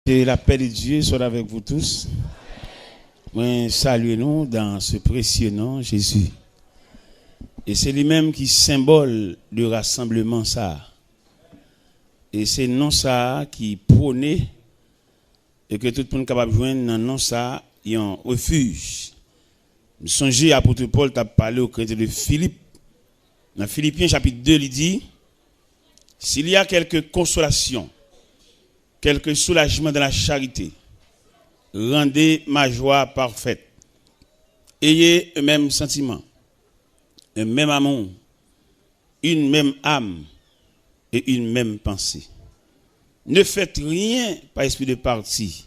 Que la paix de Dieu soit avec vous tous. Moi, saluez-nous dans ce précieux nom, Jésus. Et c'est lui-même qui symbole du rassemblement ça. Et c'est non ça qui prône et que tout le monde est capable de joindre dans non ça, il y a un refuge. Nous songez à l'apôtre Paul t'a parlé au chrétien de Philippe. Dans Philippiens chapitre 2, il dit, s'il y a quelque consolation, quelque soulagement dans la charité, rendez ma joie parfaite. Ayez un même sentiment, un même amour, une même âme et une même pensée. Ne faites rien par esprit de parti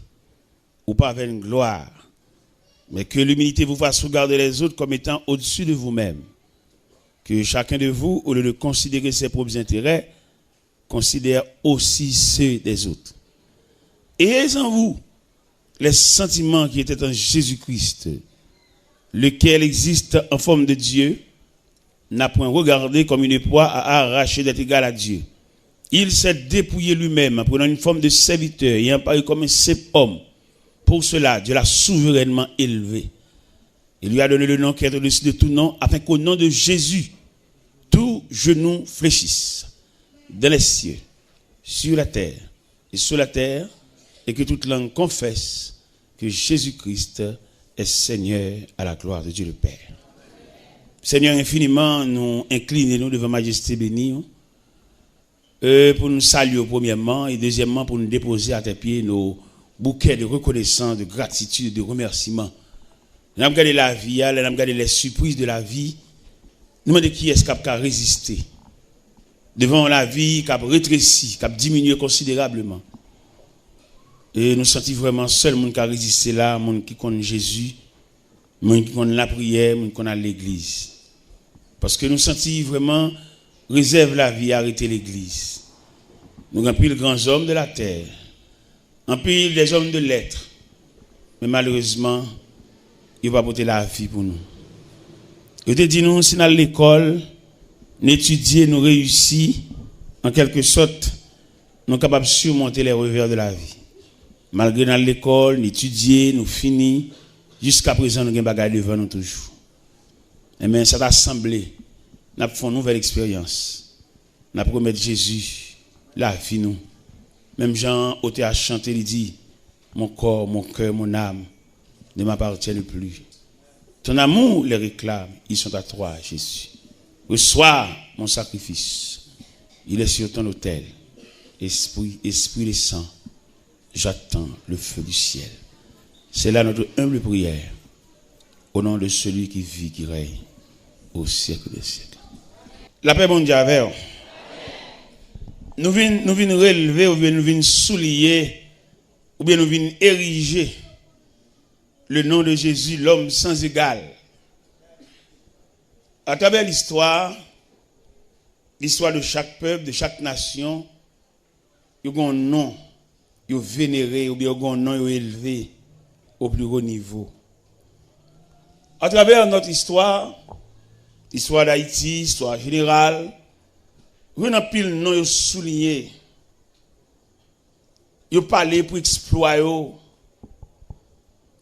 ou par vaine gloire, mais que l'humilité vous fasse regarder les autres comme étant au-dessus de vous-même. Que chacun de vous, au lieu de considérer ses propres intérêts, considère aussi ceux des autres. Ayez en vous les sentiments qui étaient en Jésus-Christ, lequel existe en forme de Dieu, n'a point regardé comme une proie à arracher d'être égal à Dieu. Il s'est dépouillé lui-même en prenant une forme de serviteur et en parut comme un simple homme. Pour cela, Dieu l'a souverainement élevé. Il lui a donné le nom qui est au-dessus de tout nom, afin qu'au nom de Jésus, tout genou fléchisse dans les cieux, sur la terre et sous la terre, et que toute langue confesse que Jésus-Christ est Seigneur à la gloire de Dieu le Père. Seigneur, infiniment, nous inclinons devant Majesté bénie, pour nous saluer premièrement, et deuxièmement pour nous déposer à tes pieds nos bouquets de reconnaissance, de gratitude, de remerciement. Nous avons regardé la vie, nous avons regardé les surprises de la vie. Nous demandons qui est-ce qui a résisté devant la vie qui a rétréci, qui a diminué considérablement. Et nous sentons vraiment seul monde qui a résisté là, monde qui connaît Jésus, monde qui connaît la prière, monde qui connaît l'église. Parce que nous sentons vraiment réserve la vie, arrêter l'église. Nous avons pris les grands hommes de la terre, en pile des hommes de lettres, mais malheureusement, il va porter la vie pour nous. Il te dit nous, si dans l'école, nous étudions, nous réussissons, en quelque sorte, nous sommes capables de surmonter les revers de la vie. Malgré dans l'école, nous étudions, nous finissons, jusqu'à présent, nous avons des bagages devant nous toujours. Mais cette assemblée, nous avons fait une nouvelle expérience. Nous avons promis Jésus, la vie nous. Même Jean, au théâtre chanté, il dit, mon corps, mon cœur, mon âme ne m'appartiennent plus. Ton amour les réclame, ils sont à toi, Jésus. Reçois mon sacrifice. Il est sur ton autel. Esprit et sang, j'attends le feu du ciel. C'est là notre humble prière. Au nom de celui qui vit, qui règne au siècle des siècles. La paix mondiale avec vous. Nous venons relever, ou bien nous venons souligner, ou bien nous venons ériger le nom de Jésus, l'homme sans égal. À travers l'histoire de chaque peuple, de chaque nation, il y a un nom, il y a vénéré, ou bien il y a un nom élevé au plus haut niveau. À travers notre histoire, l'histoire d'Haïti, histoire générale, il y a pile de noms soulignés. Il y a parlé pour exploit, il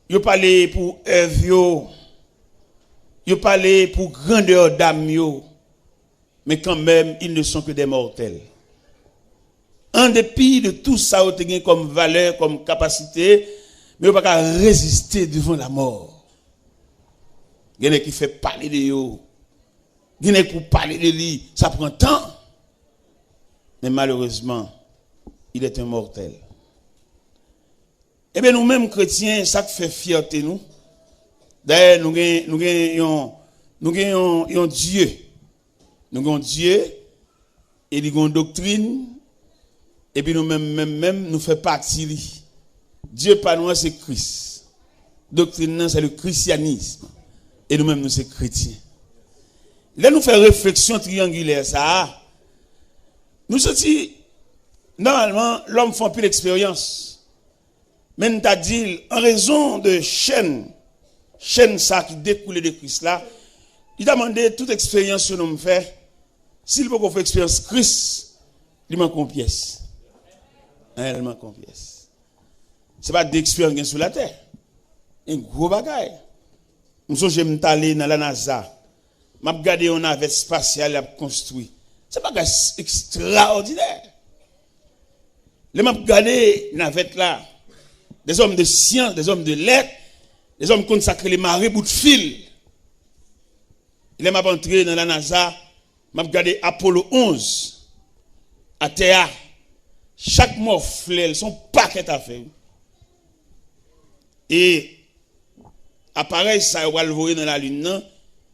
y a parlé pour œuvre, il y a parlé pour grandeur d'âme, mais quand même, ils ne sont que des mortels. En dépit de tout ça, ils ont comme valeur, comme capacité, mais ils ne peuvent pas résister devant la mort. Il y en a qui fait parler de eux. Il y en a pour parler de lui, ça prend temps. Mais malheureusement, il est un mortel. Eh bien, nous-mêmes chrétiens, ça fait fierté nous. D'ailleurs, nous avons Dieu. Nous avons Dieu, et nous avons une doctrine, et puis nous-mêmes, nous faisons partie. Dieu, pas nous, c'est Christ. Doctrine, c'est le christianisme. Et nous-mêmes, nous sommes chrétiens. Là, nous faisons réflexion triangulaire, ça. Nous sommes normalement, l'homme fait plus d'expérience. Mais nous avons dit, en raison de chaîne ça qui découle de Christ là, il a demandé toute expérience que nous fait. S'il veut qu'on fasse expérience Christ, il manque une pièce. Il manque une pièce. C'est pas d'expérience sur la terre. Un gros bagage. M'songe m't'aller dans la NASA. M'a regardé une navette spatiale a construit. C'est pas extraordinaire. Les m'a regardé navette là. Des hommes de science, des hommes de lettres, des hommes consacrés les marées bout de fil. Les m'a entré dans la NASA, m'a regardé Apollo 11 à terre. Chaque morphlet, son paquet à faire. Et appareil ça va le voir dans la lune non,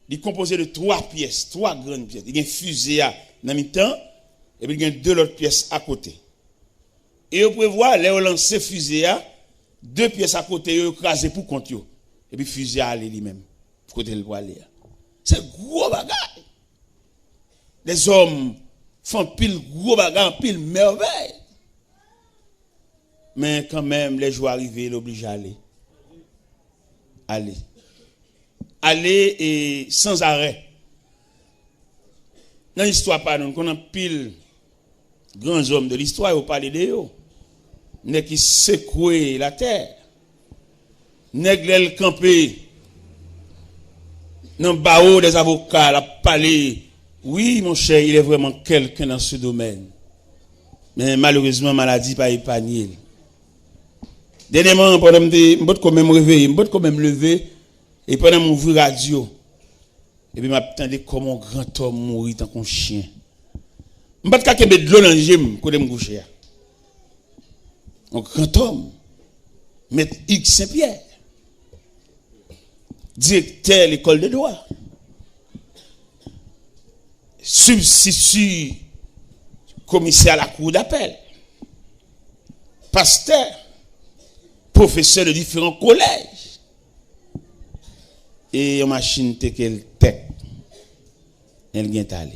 il est composé de 3 pièces, 3 grandes pièces. Il y a une fusée à dans mi-temps et puis il y a 2 autres pièces à côté. Et vous pouvez voir les lancer fusée à 2 pièces à côté écrasé pour compte yo. Et puis fusée à aller lui-même côté le aller. C'est gros bagage. Les hommes font pile gros bagage, pile merveille. Mais quand même les jours arrivés, il oblige à aller. Aller et sans arrêt. Dans l'histoire, pardon, qu'on a pile grands hommes de l'histoire, vous parlez de eux. Nèg qui secoué la terre. Nèg l'el campé. Dans bao des avocats, la parler. Oui, mon cher, il est vraiment quelqu'un dans ce domaine. Mais malheureusement, maladie pas épargné. Dernièrement, pendant m'bot quand même réveiller, m'bot quand même lever et pendant m'ouvrir radio et puis m'attendais comme un grand homme mourir tant qu'un chien. M'bot ka kebe de l'eau dans j'aime côté m'coucher. Un grand homme Maître X Saint-Pierre, directeur de l'école de droit, substitut commissaire à la cour d'appel, pasteur, professeur de différents collèges. Et une machine qu'elle tête, elle vient aller.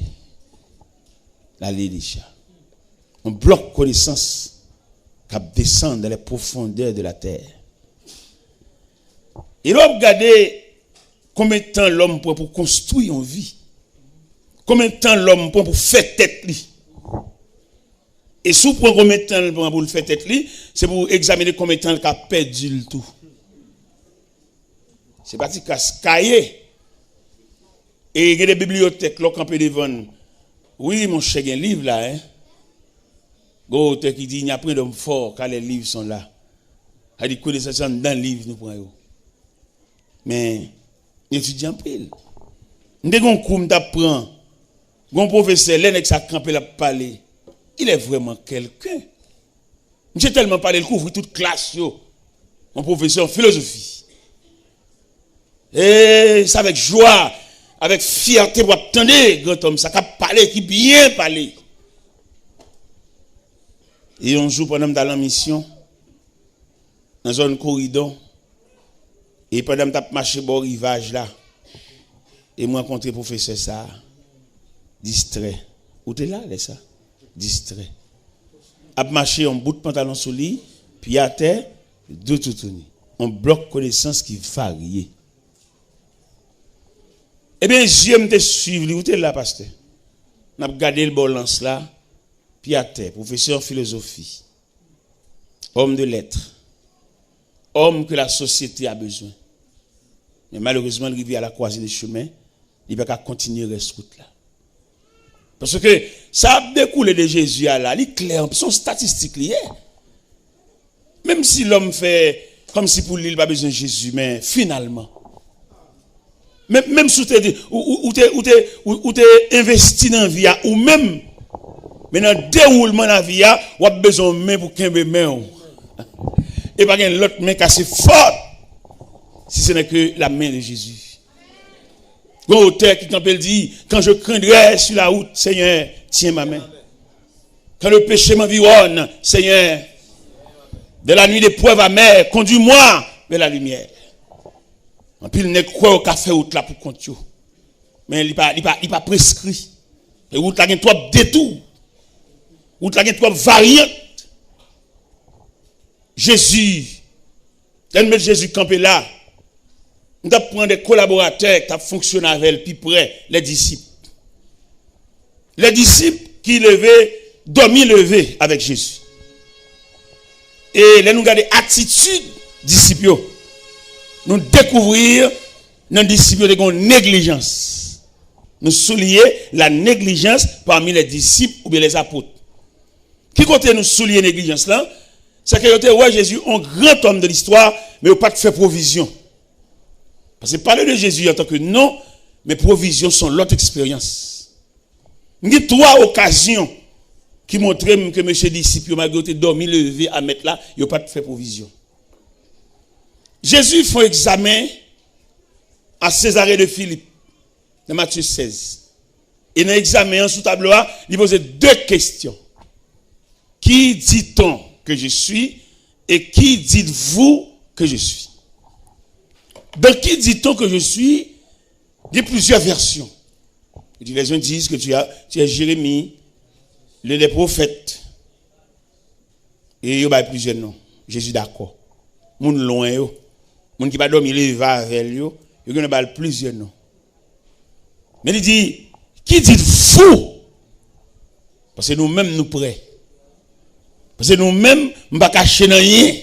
La Lélisha. On bloque connaissance qui descend dans les profondeurs de la terre. Et l'on regarde combien de temps l'homme prend pour construire une vie. Combien de temps l'homme prend pour faire tête lui. Et si vous prenez combien de temps l'homme pour faire tête lui, c'est pour examiner combien de temps il a perdu le tout. C'est parti cahier. Et il y a des bibliothèques, l'on campé devant. Oui, mon cher, il y a un livre là, hein. L'auteur qui dit, il n'y a pas d'homme fort car les livres sont là. Il dit, connaissance dans le livre, nous prenons. Mais, l'étudiant pile. Nous avons un cours d'apprendre. Un professeur, l'un qui a campé la parler. Il est vraiment quelqu'un. J'ai tellement parlé, il couvre toute classe, mon professeur en philosophie. Et c'est avec joie, avec fierté pour attendre, grand homme, ça qui a parlé, qui bien parlé. Et un jour, pendant dans la mission, dans un corridor, et pendant que je marché au rivage là, et moi rencontré le professeur ça, distrait. Où t'es là, ça? Distrait. A marché en bout de pantalon sous lit, puis à terre, deux toutounis. On bloque connaissance qui varie. Eh bien, j'aime te suivre, où t'es là, pasteur? On a regardé le balance là, puis à terre, professeur en philosophie, homme de lettres, homme que la société a besoin. Mais malheureusement, il arrive à la croisée des chemins, il ne va pas continuer cette route là. Parce que ça a découlé de Jésus là, il est clair, son statistique lié. Même si l'homme fait comme si pour lui il n'a pas besoin de Jésus, mais finalement, même si tu es investi dans la vie, ou même, mais dans le déroulement de la vie, tu as besoin de main pour qu'un main. Et pas l'autre main cassée fort, si ce n'est que la main de Jésus. L'auteur qui quand elle dit, quand je craindrai sur la route, Seigneur, tiens ma main. Quand le péché m'environne, Seigneur, de la nuit d'épreuve amère, conduis-moi vers la lumière. En plus, il n'est quoi au café route là pour compter. Mais il n'est pas prescrit. Et route là, il y a trois détours. Route là, il y a trois variantes. Jésus, Jésus campé là. Nous avons pris des collaborateurs qui ont fonctionné avec elle, puis près, les disciples. Les disciples qui levaient, dormi levé avec Jésus. Et là nous regarder attitude disciples. Nous découvrir dans disciples de une négligence. Nous souligner la négligence parmi les disciples ou bien les apôtres. Qui côté nous souligner négligence là? C'est que ouais Jésus un grand homme de l'histoire mais il n'a pas fait provision. Parce que parler de Jésus en tant que non, mais provisions sont l'autre expérience. Il y a 3 occasions qui montrent que M. disciple malgré dormi levé à mettre là, il n'a pas fait provision. Jésus fait examen à Césarée de Philippe, dans Matthieu 16. Et dans l'examen sous tableau, il pose 2 questions. Qui dit-on que je suis et qui dites-vous que je suis? Dans qui dit-on que je suis? Il y a plusieurs versions. Les gens disent que tu es Jérémie, le des prophètes. Et il y a plusieurs noms. Jésus d'accord. Moun loin yo. Moun qui pas dormir il va avec yo, il y a plusieurs noms. Mais il dit qui dites-vous? Parce que nous-mêmes nous prêts. Parce que nous-mêmes nous pas cacher rien.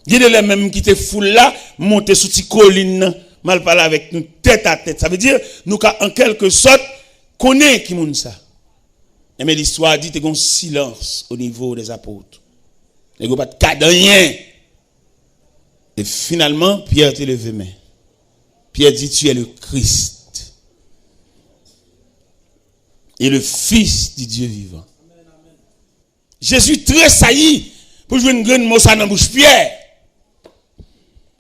Il y a les mêmes qui étaient fou là, monter sur cette colline, mal parler avec nous tête à tête. Ça veut dire nous en quelque sorte connaît qui moun ça. Mais l'histoire dit qu'il y a un silence au niveau des apôtres. Il n'y a pas de cas de rien. Et finalement, Pierre te levé main. Pierre dit tu es le Christ. Et le Fils du Dieu vivant. Jésus tressaillit pour jouer une grande mot dans la bouche Pierre.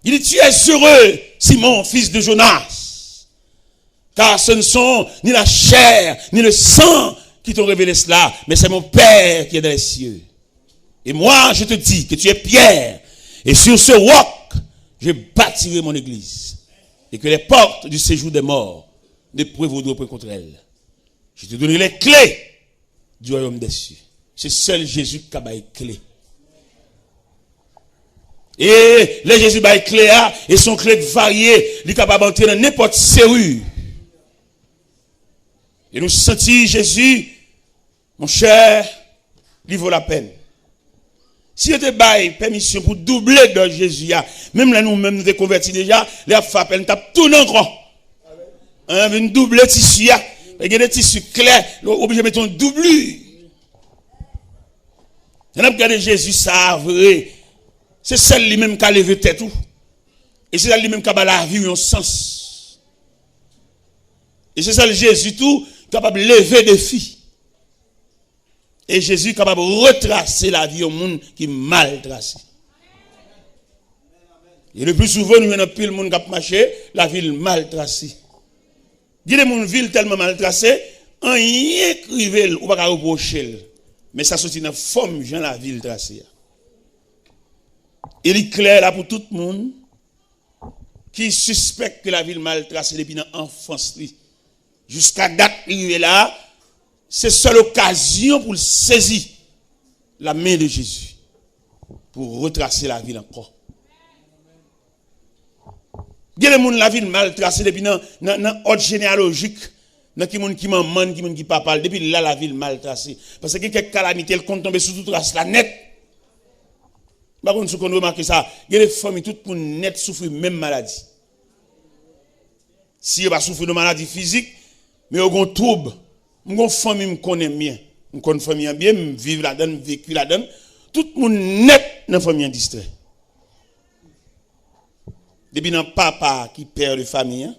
Il dit tu es heureux, Simon, fils de Jonas. Car ce ne sont ni la chair, ni le sang qui t'ont révélé cela, mais c'est mon Père qui est dans les cieux. Et moi, je te dis que tu es Pierre, et sur ce roc, je bâtirai mon église, et que les portes du séjour des morts ne prévaudront pas contre elle. Je te donnerai les clés du royaume des cieux. C'est seul Jésus qui a les clés. Et les Jésus a les clés, et son clé variées, il est capable d'entrer dans n'importe serrure. Et nous sentons Jésus, mon cher, il vaut la peine. Si vous avez permission pour doubler de Jésus, même là nous-mêmes nous sommes convertis déjà, les femmes, nous tapent tout encore. Une double tissu, il y a des tissus clairs, obligé de mettre un doublure. Et là, regardez Jésus, ça vrai. C'est celle lui-même qui a levé tête. Et c'est celle lui-même qui a la vie un sens. Et c'est celle Jésus tout capable de lever des filles. Et Jésus est capable de retracer la vie au monde qui est mal tracé. Et le plus souvent, nous avons pile monde qui a marché, la ville mal tracée. Il y a des villes tellement mal tracées, on y écrivait, ou pas reprocher. Mais ça sortit dans la forme de la ville tracée. Il est clair là pour tout le monde qui suspecte que la ville mal tracée depuis l'enfance. Jusqu'à date, il est là. C'est seule occasion pour saisir la main de Jésus. Pour retracer la ville encore. Il y a des gens la ville mal tracée depuis dans l'ordre généalogique. Dans qui monde qui maman, qui monde qui papa. Depuis là, la ville mal tracée. Parce que quelques calamités, elles comptent tomber sur toute trace, la net. Par contre, si on remarque ça, il y a des familles, tout le monde net souffre même maladie. Si on va souffrir de maladie physique, mais on a un trouble. Mon famille me connaît bien. Je connais famille bien, je vis là-dedans, je vécu là-dedans. Tout le monde net dans la famille distrait. Depuis dans papa qui perd de famille,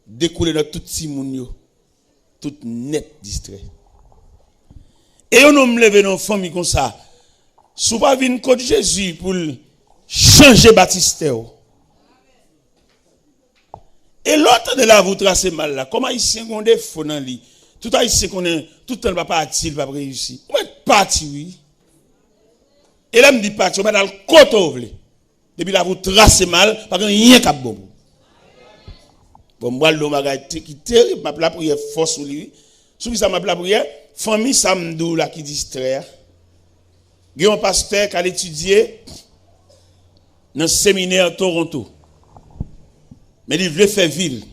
découle dans tout petit monde, tout net distrait. Et on me lever dans une famille comme ça. Si vous ne venez pas contre Jésus pour changer Baptiste. Et l'autre de là, vous tracez mal là. Comment Haïtien qu'on défaut dans lui? Tout Haïtien qu'on est, tout le temps, va partir, il va pas réussir. Vous êtes parti, oui. Et là, me dit parti, on va dans le côté. Depuis là, vous tracez mal, parce qu'il n'y a rien qu'à bon. Bon, moi, l'homme a été terrible, ma prière force sur lui. Sous ça, ma prière, famille Samdou là qui distrait. Il y a un pasteur qui a étudié dans le séminaire Toronto. Mais il voulait faire ville.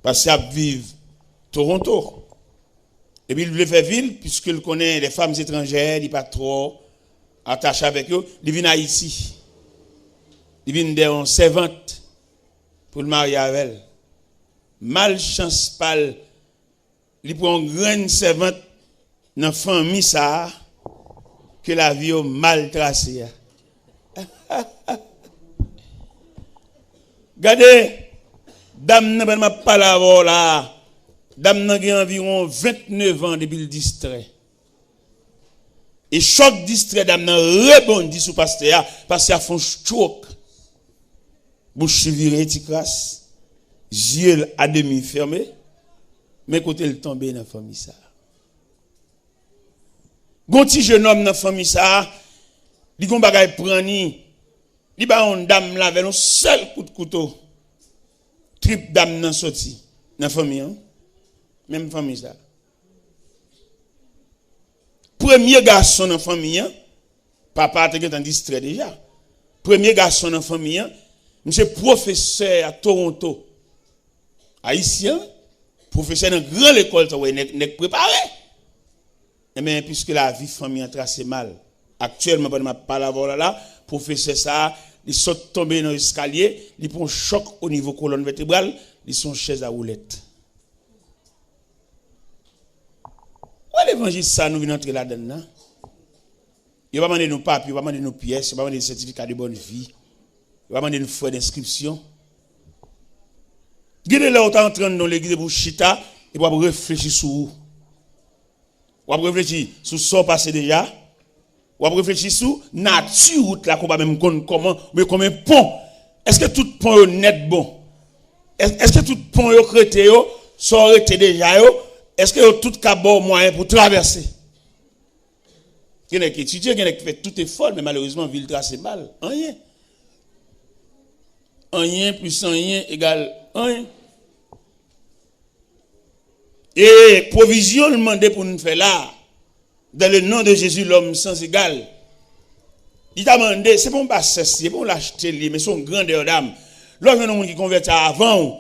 Parce qu'il vit Toronto. Et puis il voulait faire ville, puisqu'il connaît les femmes étrangères, il n'est pas trop. attaché avec eux, il vient à Haïti. Il vient de servante pour le marier avec elle. Malchance pal, il prend une grande servante dans la famille ça que la vie est mal tracée. Regardez, dame n'a pas parlé là. Dame n'a environ 29 ans depuis le distrait. Et choc distrait dame n'a rebondi sous pasteur parce qu'il a fait un choc. Bouche virée, ti crasse. Yeux à demi fermés. Mais côté le tombé dans la famille ça. Gonti jeune homme dans la famille ça, li gon bagay prani. Li ba on dame la avec un seul coup de couteau. Trip dame nan sorti dans la famille hein? Même famille ça. Premier garçon dans la famille hein? Papa était en distrait déjà. Premier garçon dans la famille hein? Monsieur professeur à Toronto. Haïtien, professeur dans grande école ça n'est préparé. Mais puisque la vie famille a tracé mal. Actuellement pendant ma parole là, professeur ça, il saute tomber dans l'escalier, il prend un choc au niveau colonne vertébrale, ils sont chaise à roulette. Ouais l'évangile ça nous vient entrer là-dedans. Il va demander nos papiers, il va demander nos pièces, il va demander des certificats de bonne vie. Il va demander une feuille d'inscription. Guidez là où tu es en train dans l'église pour chita et pour réfléchir sur où. Ou réfléchir sur ce qui passé déjà. Ou réfléchir sur la nature là qu'on va même comment mais comme un pont. Est-ce que tout pont est net bon? Est-ce que tout pont est créé sont arrêté déjà est-ce que tout cas bon moyen pour traverser? Il y a qui étudie, il y a qui fait tout effort mais malheureusement ville tracée mal. Rien. Rien plus rien égale rien. Et provision demandé pour nous faire là, dans le nom de Jésus, l'homme sans égal. Il t'a demandé, c'est bon pas c'est bon l'acheter, mais son grandeur d'âme. Lorsque nous qui convertit avant,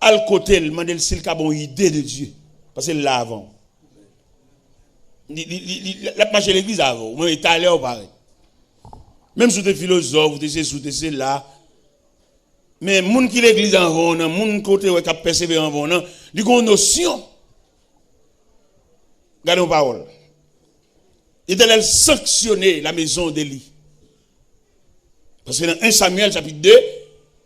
à le côté, il demande s'il a une idée de Dieu. Parce que là avant. Il a marché l'église avant, mais il est allé au pareil. Même si tu es philosophe, tu es là. Mais les gens qui l'église avant, les gens qui ont persévéré avant, ils ont une notion. Regardez nos paroles. Il a sanctionné la maison d'Élie. Parce que dans 1 Samuel chapitre 2,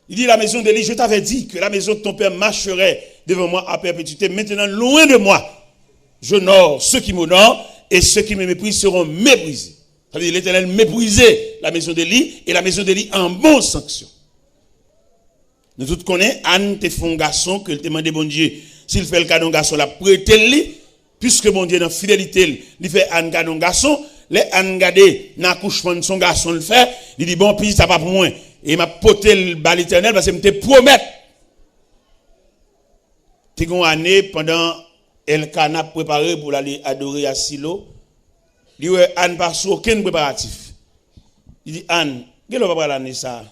il dit la maison d'Élie, je t'avais dit que la maison de ton père marcherait devant moi à perpétuité. Maintenant, loin de moi, j'honore ceux qui m'honorent et ceux qui me méprisent seront méprisés. C'est-à-dire l'Éternel méprisait la maison d'Élie et la maison d'Élie en bonne sanction. Nous tous connaissons, Anne te fait un garçon que te demande bon Dieu. S'il fait le cadeau garçon, la prête-lui. Puisque mon Dieu dans fidélité, il fait un garçon, les Anne gade dans l'accouchement de son garçon le fait, il dit bon puis ça pas pour moi et m'a poté le bal éternel parce que me te promettre. T'es une année pendant Elkana préparé pour aller adorer à Silo, il dit Anne pas sous aucun préparatif. Il dit Anne, quel va pas l'année ça?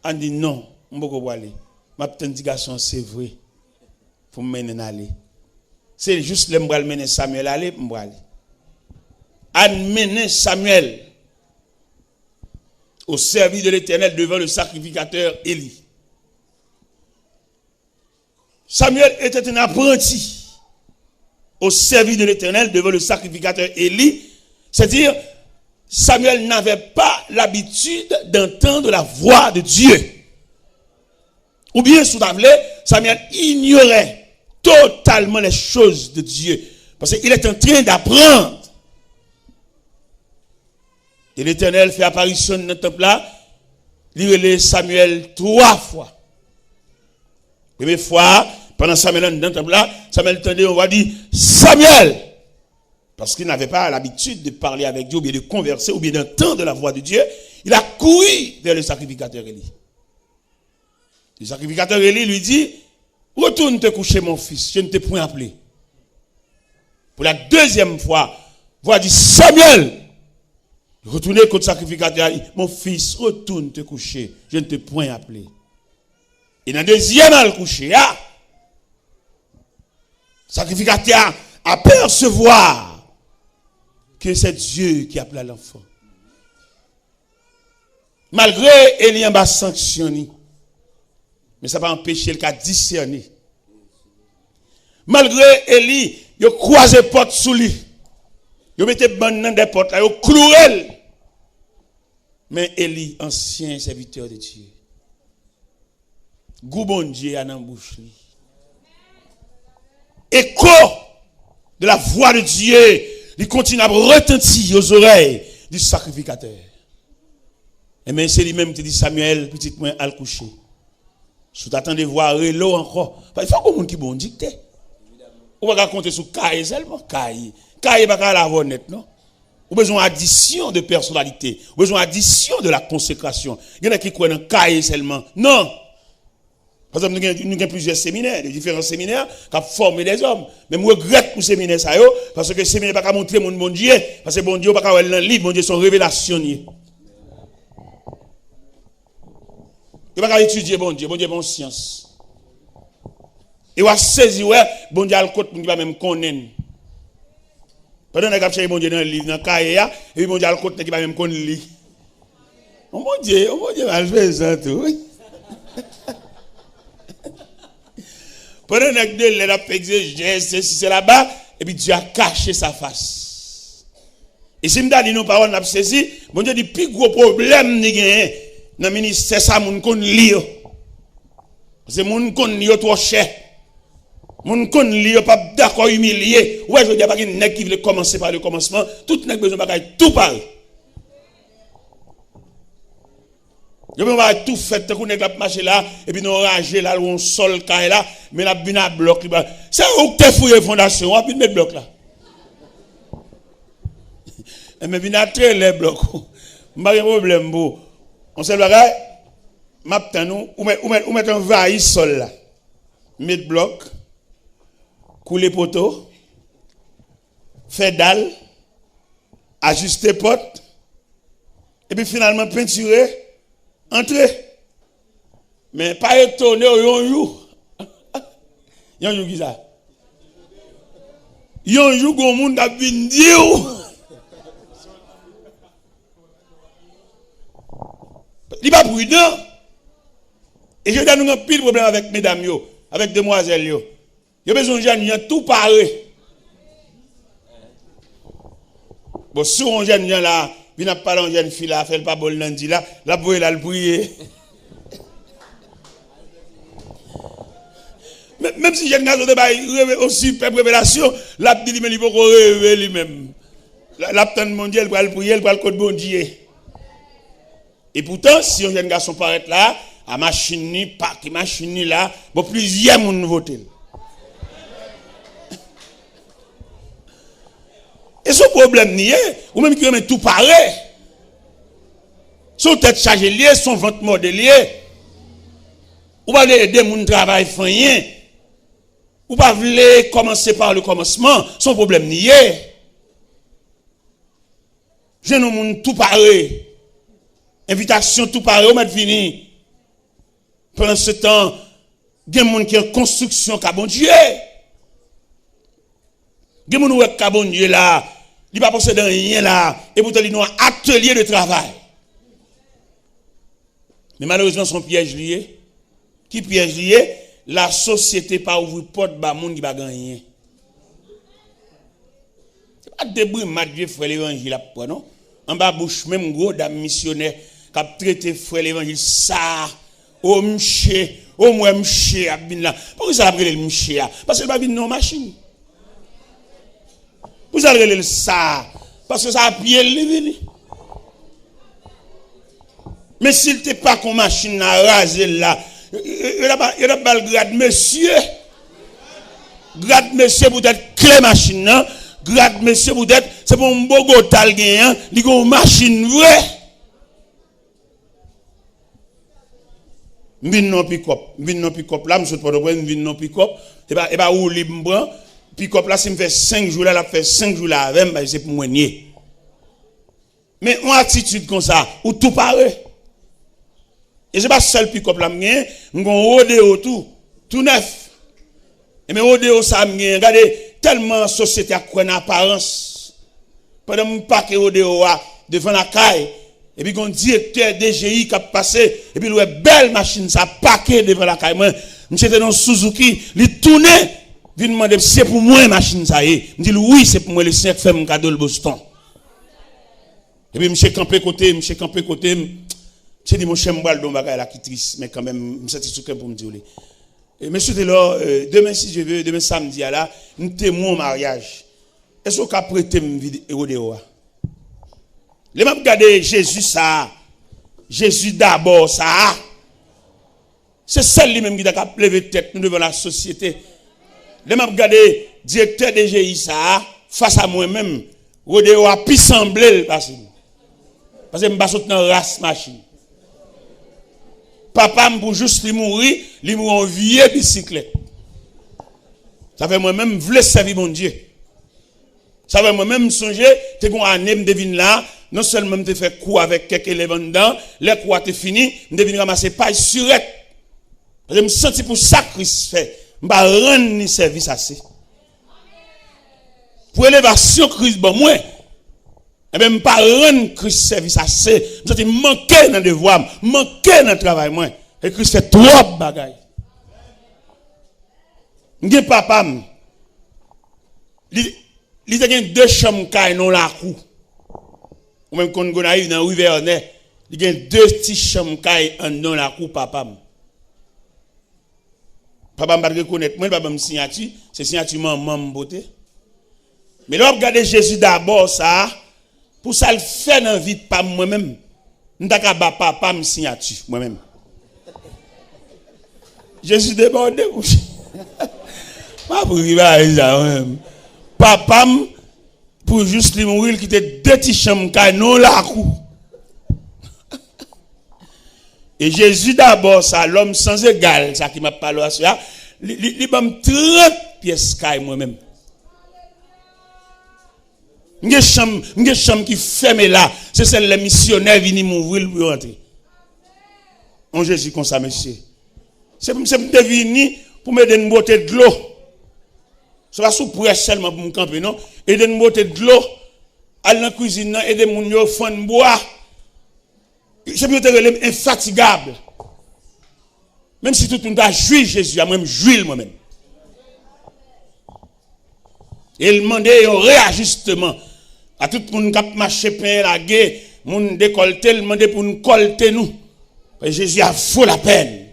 Anne dit non, on pas aller. Ma petite garçon c'est vrai. Faut me mener aller. C'est juste le m'bral mener Samuel aller m'bral. Amener Samuel au service de l'Éternel devant le sacrificateur Élie. Samuel était un apprenti au service de l'Éternel devant le sacrificateur Élie. C'est-à-dire, Samuel n'avait pas l'habitude d'entendre la voix de Dieu. Ou bien, sous la Samuel ignorait totalement les choses de Dieu. Parce qu'il est en train d'apprendre. Et l'Éternel fait apparition dans le temple là. Il relève Samuel 3 fois. Première fois, pendant Samuel dans le temple là, Samuel entendait, on va dire Samuel. Parce qu'il n'avait pas l'habitude de parler avec Dieu, ou bien de converser, ou bien d'entendre la voix de Dieu. Il a couru vers le sacrificateur Élie. Le sacrificateur Élie lui dit, retourne te coucher mon fils, je ne t'ai point appelé. Pour la deuxième fois, voix dit Samuel. Retournez contre le sacrificateur, mon fils, retourne te coucher, je ne t'ai point appelé. Et dans le deuxième à le coucher, le sacrificateur apercevoir que c'est Dieu qui appelle l'enfant. Malgré Eli en bas sanctionné, mais ça va empêcher le cas discerner. Malgré Eli, il a croisé porte sous lui. Il mettait bonne dans des portes, il a cloué. Mais Eli, ancien serviteur de Dieu, goût bon Dieu a dans bouche lui. Écho de la voix de Dieu, il continue à retentir aux oreilles du sacrificateur. Et même c'est lui-même qui dit Samuel, petit moins à le coucher. Si tu attends de voir l'eau encore, il faut que monde qui bon dicté. On va compter sur Caï seulement. Caï va pas la voir net, non? Ou besoin d'addition de personnalité, ou besoin d'addition de la consécration. Il y en a qui croient dans Caï seulement. Non. Par exemple, nous avons plusieurs séminaires, des différents séminaires qui ont formé des hommes. Mais je regrette pour ces séminaires, parce que les séminaires ne peuvent pas montrer mon bon Dieu, parce que bon Dieu ne peut pas voir dans le livre, bon Dieu sont révélationniers. Il ne peut pas étudier bon Dieu est bon science. Il va saisir, bon Dieu a le côté pour ne pas même connaître. Pendant que vous cherchez bon Dieu dans le livre, dans le cahier, et puis bon Dieu a le côté qui ne va même connaître. Oh mon Dieu, mal fait ça tout. Pendant que Dieu a fait exégèse, c'est là-bas, et puis Dieu a caché sa face. Et si je dis nos paroles, n'a saisi, bon Dieu dit, plus gros problème, dans le ministère, ça, moun kon li yo. C'est moun kon li yo trop cher. Moun kon li yo pas d'accord humilié. Ouais, je dis pas qu'il nèg qui veut commencer par le commencement, tout nèg besoin bagay tout parle. Je vais tout faire, tout nèg la marcher là et puis nous ranger là on sol caille là, mais la bina bloc là. C'est où que fouiller fondation, on puis mettre bloc là. Mais bina très les blocs. Pas de problème beau. On se bagaille, m'attend nous, ou mettre un vaille sol là. Mettre bloc, couler poteau, faire dalle, ajuster porte, et puis finalement peinturer, entrer. Mais pas étonné, yon you. Yon you qui ça? Yon you gon moun da vin dire. Il n'est pas prudent. Et je donne un pile problème avec mesdames, avec demoiselles. Il y a besoin de gens tout paré. Bon, si on jeune là, il n'a pas de jeune fille là, fait pas bon lundi là, la bouille là, le prier. Même si jeune garçon de aussi peuple révélation, la dit mais il faut rêver lui-même. L'aptan mondial pour le prier, pour le code bon Dieu. Et pourtant, si un jeune garçon paraît là, à machine, pas qui machine là, bon, plusieurs moun votent. Et ce problème n'y est, ou même qui remet tout pareil. Son tête chargée liée, son ventre modélié. Ou pas aider moun travail rien. Ou pas voulez commencer par le commencement, son problème n'y est. Jeune moun tout pareil. Invitation tout pareil, on met fini. Pendant ce temps, il y a des gens qui ont construction à bon Dieu. Il y a des gens qui ont bon Dieu là. Il ne pas posséder rien là. Et pourtant, ils ont un atelier de travail. Mais malheureusement, son piège lié. Qui piège lié? La société pas ouvrir porte ba moun qui va gagner. C'est pas débris Dieu frère l'évangile après non. En bas bouche même gros dame missionnaire qui a traité frère l'évangile ça au mché au moins mché a bin là. Pourquoi ça l'appelle le mché? Parce que il va venir non machine. Vous allez le ça parce que ça a pied le venu. Mais s'il n'était pas qu'on machine à raser là, il a pas le grade monsieur. Grade monsieur pour être clé machine, non? Grade monsieur pour être, c'est pour un beau gotal gagnant, il a une machine vraie. Vin non pick-up, là, monsieur pas de problème, vin non pick-up, et bah où libre, pick-up là, si me fait 5 jours là, la fait 5 jours là, avec, bah, c'est pour moi nier. Mais une attitude comme ça, où tout paraît. Et c'est pas seul pick-up là, m'gain, m'gon rodéo tout neuf. Et mais rodéo ça m'gain, regardez, tellement société a quoi en apparence. Pendant mon paquet rodéo devant la caille, Et puis, un directeur DGI qui a passé, et puis, il a une belle machine, ça paquet devant la caille. Monsieur était dans Suzuki, il tournait, il demandait, c'est pour moi, machine, ça y est. Il dit, oui, c'est pour moi, le 5 fait mon cadeau, le Boston. Et puis, monsieur campé côté, monsieur dit, mon chien m'a le bagage là qui triste, mais quand même, je suis pour me dire. Et monsieur était là, demain, si je veux, demain samedi, là, nous témoin au mariage. Est-ce qu'on a prêté me vidéo de moi? Les mêmes regarder Jésus, ça. Jésus d'abord, ça. C'est celle lui-même qui a levé tête nous devant la société. Les mêmes regarder directeur de GI, ça, face à moi-même, Rodéo a pu sembler parce que je me bats dans race machine. Papa pour juste lui mourir en vieille bicyclette. Ça fait moi-même voulais servir mon Dieu. Ça fait moi-même songer, t'es qu'on a année me devine là, non seulement me fait coup avec quelques éléments dedans, les coups te fini, me devine ramasser paille surette. Je me sens pour ça Christ fait, m'pa rendre ni service assez. Pour élévation Christ bon moi. Et même pas rendre Christ service assez. Je suis manqué dans le devoir, manqué dans le travail. Moi. Et Christ fait trop de bagailles. M'gé papa, il a deux chambres dans la cour. Ou même quand on arrive dans Rivernet, il y a deux petites chambres dans la cour, papa. Papa m'a reconnaître, moi, papa me signature, c'est signature maman beauté. Mais là, regardez Jésus d'abord, ça. Pour ça, le fait dans la vie de pas moi-même. Je ne sais pas me signature, moi-même. Jésus débordé. Pas pour arriver à ça, moi-même. Papa, pour juste lui mourir, qui était deux petits chambres, non la cour. Et Jésus d'abord, ça, l'homme sans égal, ça qui m'a parlé à ça, il m'a 30 pièces moi-même. Une chambre qui ferme là, c'est celle les missionnaires viennent m'ouvrir pour entrer. On Jésus comme ça, monsieur. C'est pour me venir pour me donner une bouteille de l'eau. Ce n'est pas sous presse seulement pour me camper, non? Et donner une bouteille de l'eau, aller dans la cuisine, aider mon yo faire boire. C'est pour être infatigable. Même si tout le monde a joué Jésus, il a même joué moi-même. Et il demandait un réajustement. À tout le monde qui a marché, pain, la guerre, moun décolleté, il demandait pour nous colter nous. Et Jésus a fou la peine.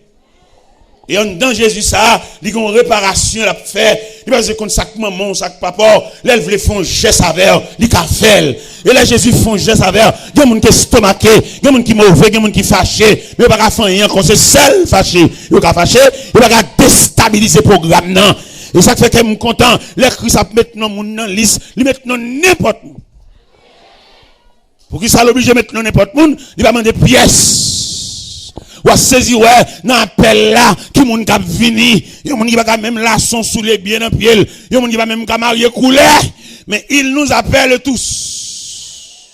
Et en dedans Jésus, ça, il y a une réparation à faire. Il va se comme sac maman, sac papa, là, il voulait faire un geste avec, il a fait. Et là, Jésus fait un geste avec, il y a des gens qui sont stomaqués, il y a des gens qui sont mauvais, il y a des gens qui sont fâchés, mais il n'y a pas faire rien, quand c'est seul fâché, il n'y a pas fâché, il n'y a pas déstabiliser le programme, non. Et ça fait que je suis content, les Christ a maintenant mon nom liste, il met n'importe où. Pour qui ça l'oblige de mettre n'importe où, il va demander pièces. Ou à saisir, ouais, dans l'appel là, qui moun kap vini, yon moun qui va même laçon sous les biens dans pied, yon moun qui va même marier couler, mais il nous appelle tous.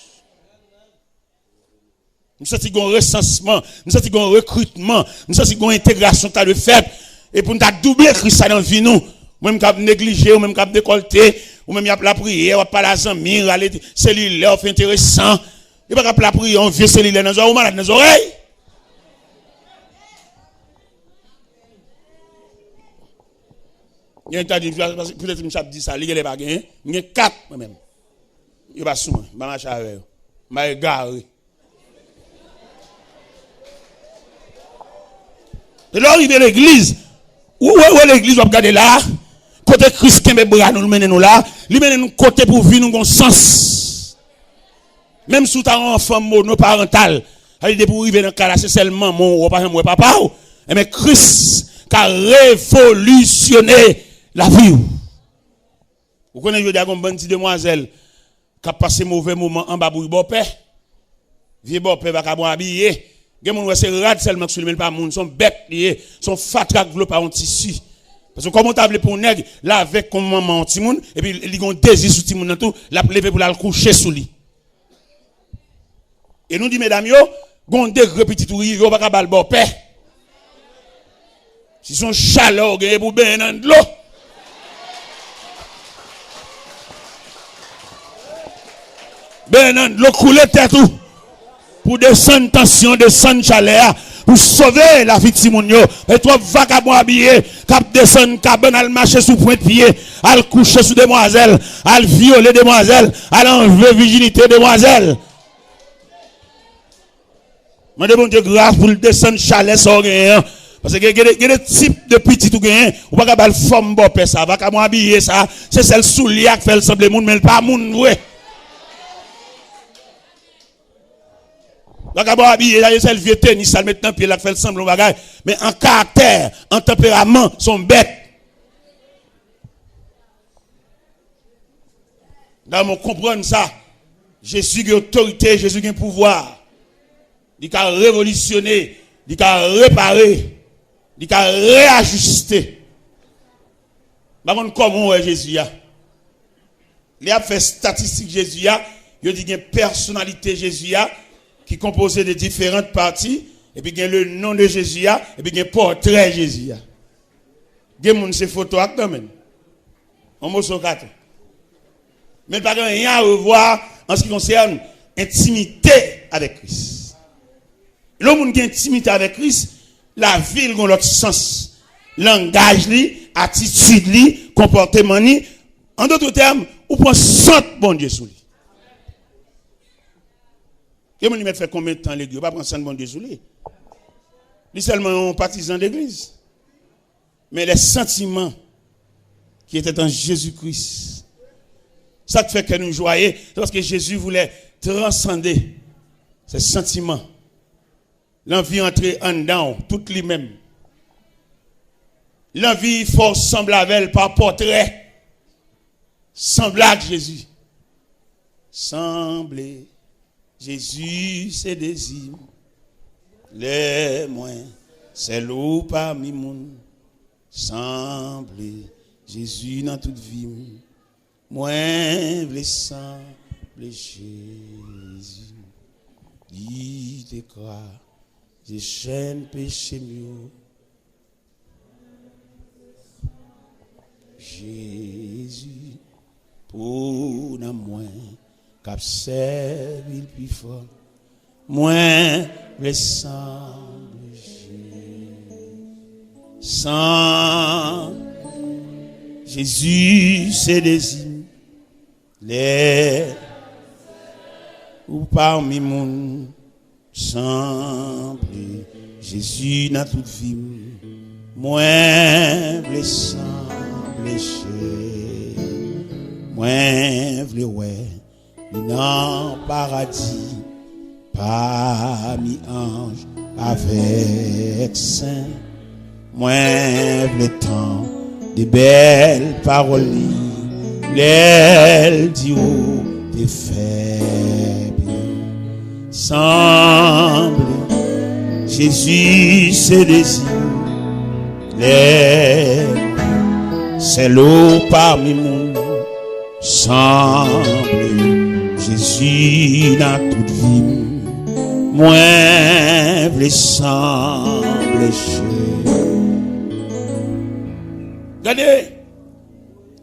Nous sommes un recensement, nous sommes un recrutement, nous sommes une intégration t'as de fait, et pour nous doubler Christ dans vie nous, même cap négliger, ou même cap décolleter, ou même y a la prière, ou pas la zamir, aller cellulaire, fait intéressant, il va la prière, on vieux cellulaire dans les oreilles, ou malade dans les oreilles. Il y a peut-être que je dis ça, il y a pas gagné, il y a 4 moi-même. Il va souvent, je vais marcher avec eux, je vais garer. Et là, il y a l'église. Où est l'église, on va regarder là, côté Christ qui bras nous mène nous là, il mène nous côté pour vivre nous sens. Même si tu as un enfant monoparental, il pour arriver dans le cas là, c'est seulement mon papa, mais Christ qui a révolutionné la vie. Vous connaissez, je dis à une bonne petite demoiselle qui a passé mauvais moment en bas pour bon père. Vieux bon père va pas habiller. Les gens c'est rad seulement que même pas moun, sont bêtes liés, sont fatrak vlo pas un tissu. Parce que comment on table pour nèg, là avec comme maman petit moun et puis ils ont désir sous petit moun tout, la lever pour la coucher sous lit. Et nous dit mesdames yo, gon degré petit tout yo pas bal bon père. Si son chaleur gagne pour ben dans de l'eau. Ben dans de l'eau couler tête tout. pour descendre tension, descendre chaleur, pour sauver la vie de Simonio. Et toi, vagabond habillé, cap descendre, cabane, al marcher sous point de pied, al coucher sous demoiselles, al violer demoiselles, al enlever virginité demoiselles. Je demande Dieu grâce pour le descendre chaleur sans rien. Parce que il y a des types de petits tout gain, ou pas capable forme bon père ça, va capable habiller ça, c'est celle soulier qui fait le semble monde mais pas monde ouais. Va capable habiller là c'est le vieux tennis ça maintenant pied là fait le semble bagage, mais en caractère, en tempérament, sont bêtes. Là on comprend ça. Jésus a autorité, Jésus a pouvoir. Il a révolutionné, il a réparé. Il a réajusté. Par contre, comment est Jésus? Il a fait statistique Jésus. Il a dit qu'il y a une personnalité Jésus qui est composée de différentes parties. Et puis il y a le nom de Jésus. Et puis il y a un portrait Jésus. Il y a des photos quand même. On m'a dit mais pas rien à revoir en ce qui concerne intimité avec Christ. L'homme qui a intimité avec Christ, la ville a l'autre sens. Langage, attitude, comportement. En d'autres termes, ou prend centre bon Dieu sous lui. Et mon lui fait combien de temps l'église? Pas prendre centre bon Dieu sous lui. Lui seulement un partisan d'église. Mais les sentiments qui étaient en Jésus-Christ, ça fait que nous joyons, parce que Jésus voulait transcender ces sentiments. L'envie entrer en dedans, toute lui-même. L'envie faut sembler avec elle par portrait. Semblable Jésus. Sembler Jésus, c'est désir. Les moins, c'est l'eau parmi moun. Sembler Jésus dans toute vie. Moins, les sembler Jésus. Il te croit. J'ai chaîne péché mieux. Jésus, pour nous moins, cap servi le plus fort. Moins le sang de Jésus. Sans Jésus, c'est désir. Les ou parmi moun. Semble Jésus dans toute vie, moins blessant, blessé, moins vle ouais, dans paradis, parmi anges avec saints, moins le temps des belles paroles, l'aile du haut des faibles. Semble Jésus se désire, c'est l'eau parmi nous. Semble Jésus dans toute vie, moins blessant, blessé. Regardez,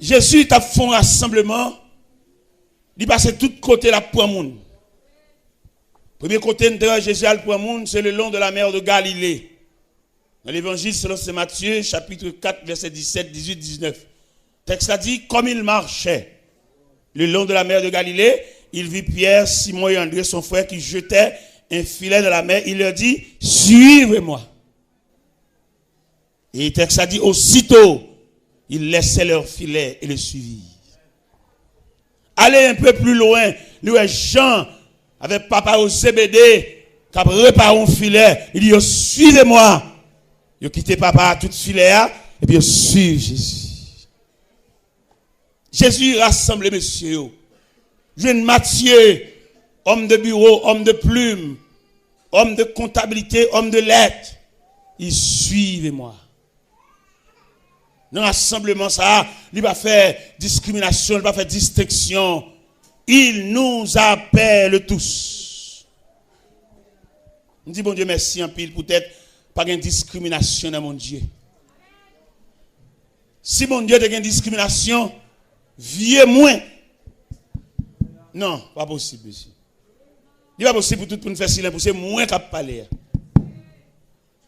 Jésus t'a fait un rassemblement, il passe de tous côtés la pour monde. Premier côté de Jésus pour monde, c'est le long de la mer de Galilée. Dans l'évangile selon Saint Matthieu, chapitre 4, verset 17, 18, 19. Le texte a dit, comme il marchait le long de la mer de Galilée, il vit Pierre, Simon et André, son frère, qui jetaient un filet dans la mer. Il leur dit, suivez-moi. Et le texte a dit, aussitôt, ils laissaient leur filet et le suivirent. Allez un peu plus loin, lui Jean, avec papa au CBD, qui a réparé un filet, il dit, suivez-moi. Il a quitté papa tout filet, et puis il suit Jésus. Jésus rassemble messieurs. Jeune Matthieu, homme de bureau, homme de plume, homme de comptabilité, homme de lettres. Il suivez-moi. Dans l'assemblement, ça, il va faire discrimination, il va faire distinction. Il nous appelle tous. On dit, bon Dieu, merci en pile, peut-être pas de discrimination dans mon Dieu. Si mon Dieu a une discrimination, vieux moins. Non, pas possible, monsieur. Il n'est pas possible pour tout le monde faire silence, pour c'est moins qu'à parler.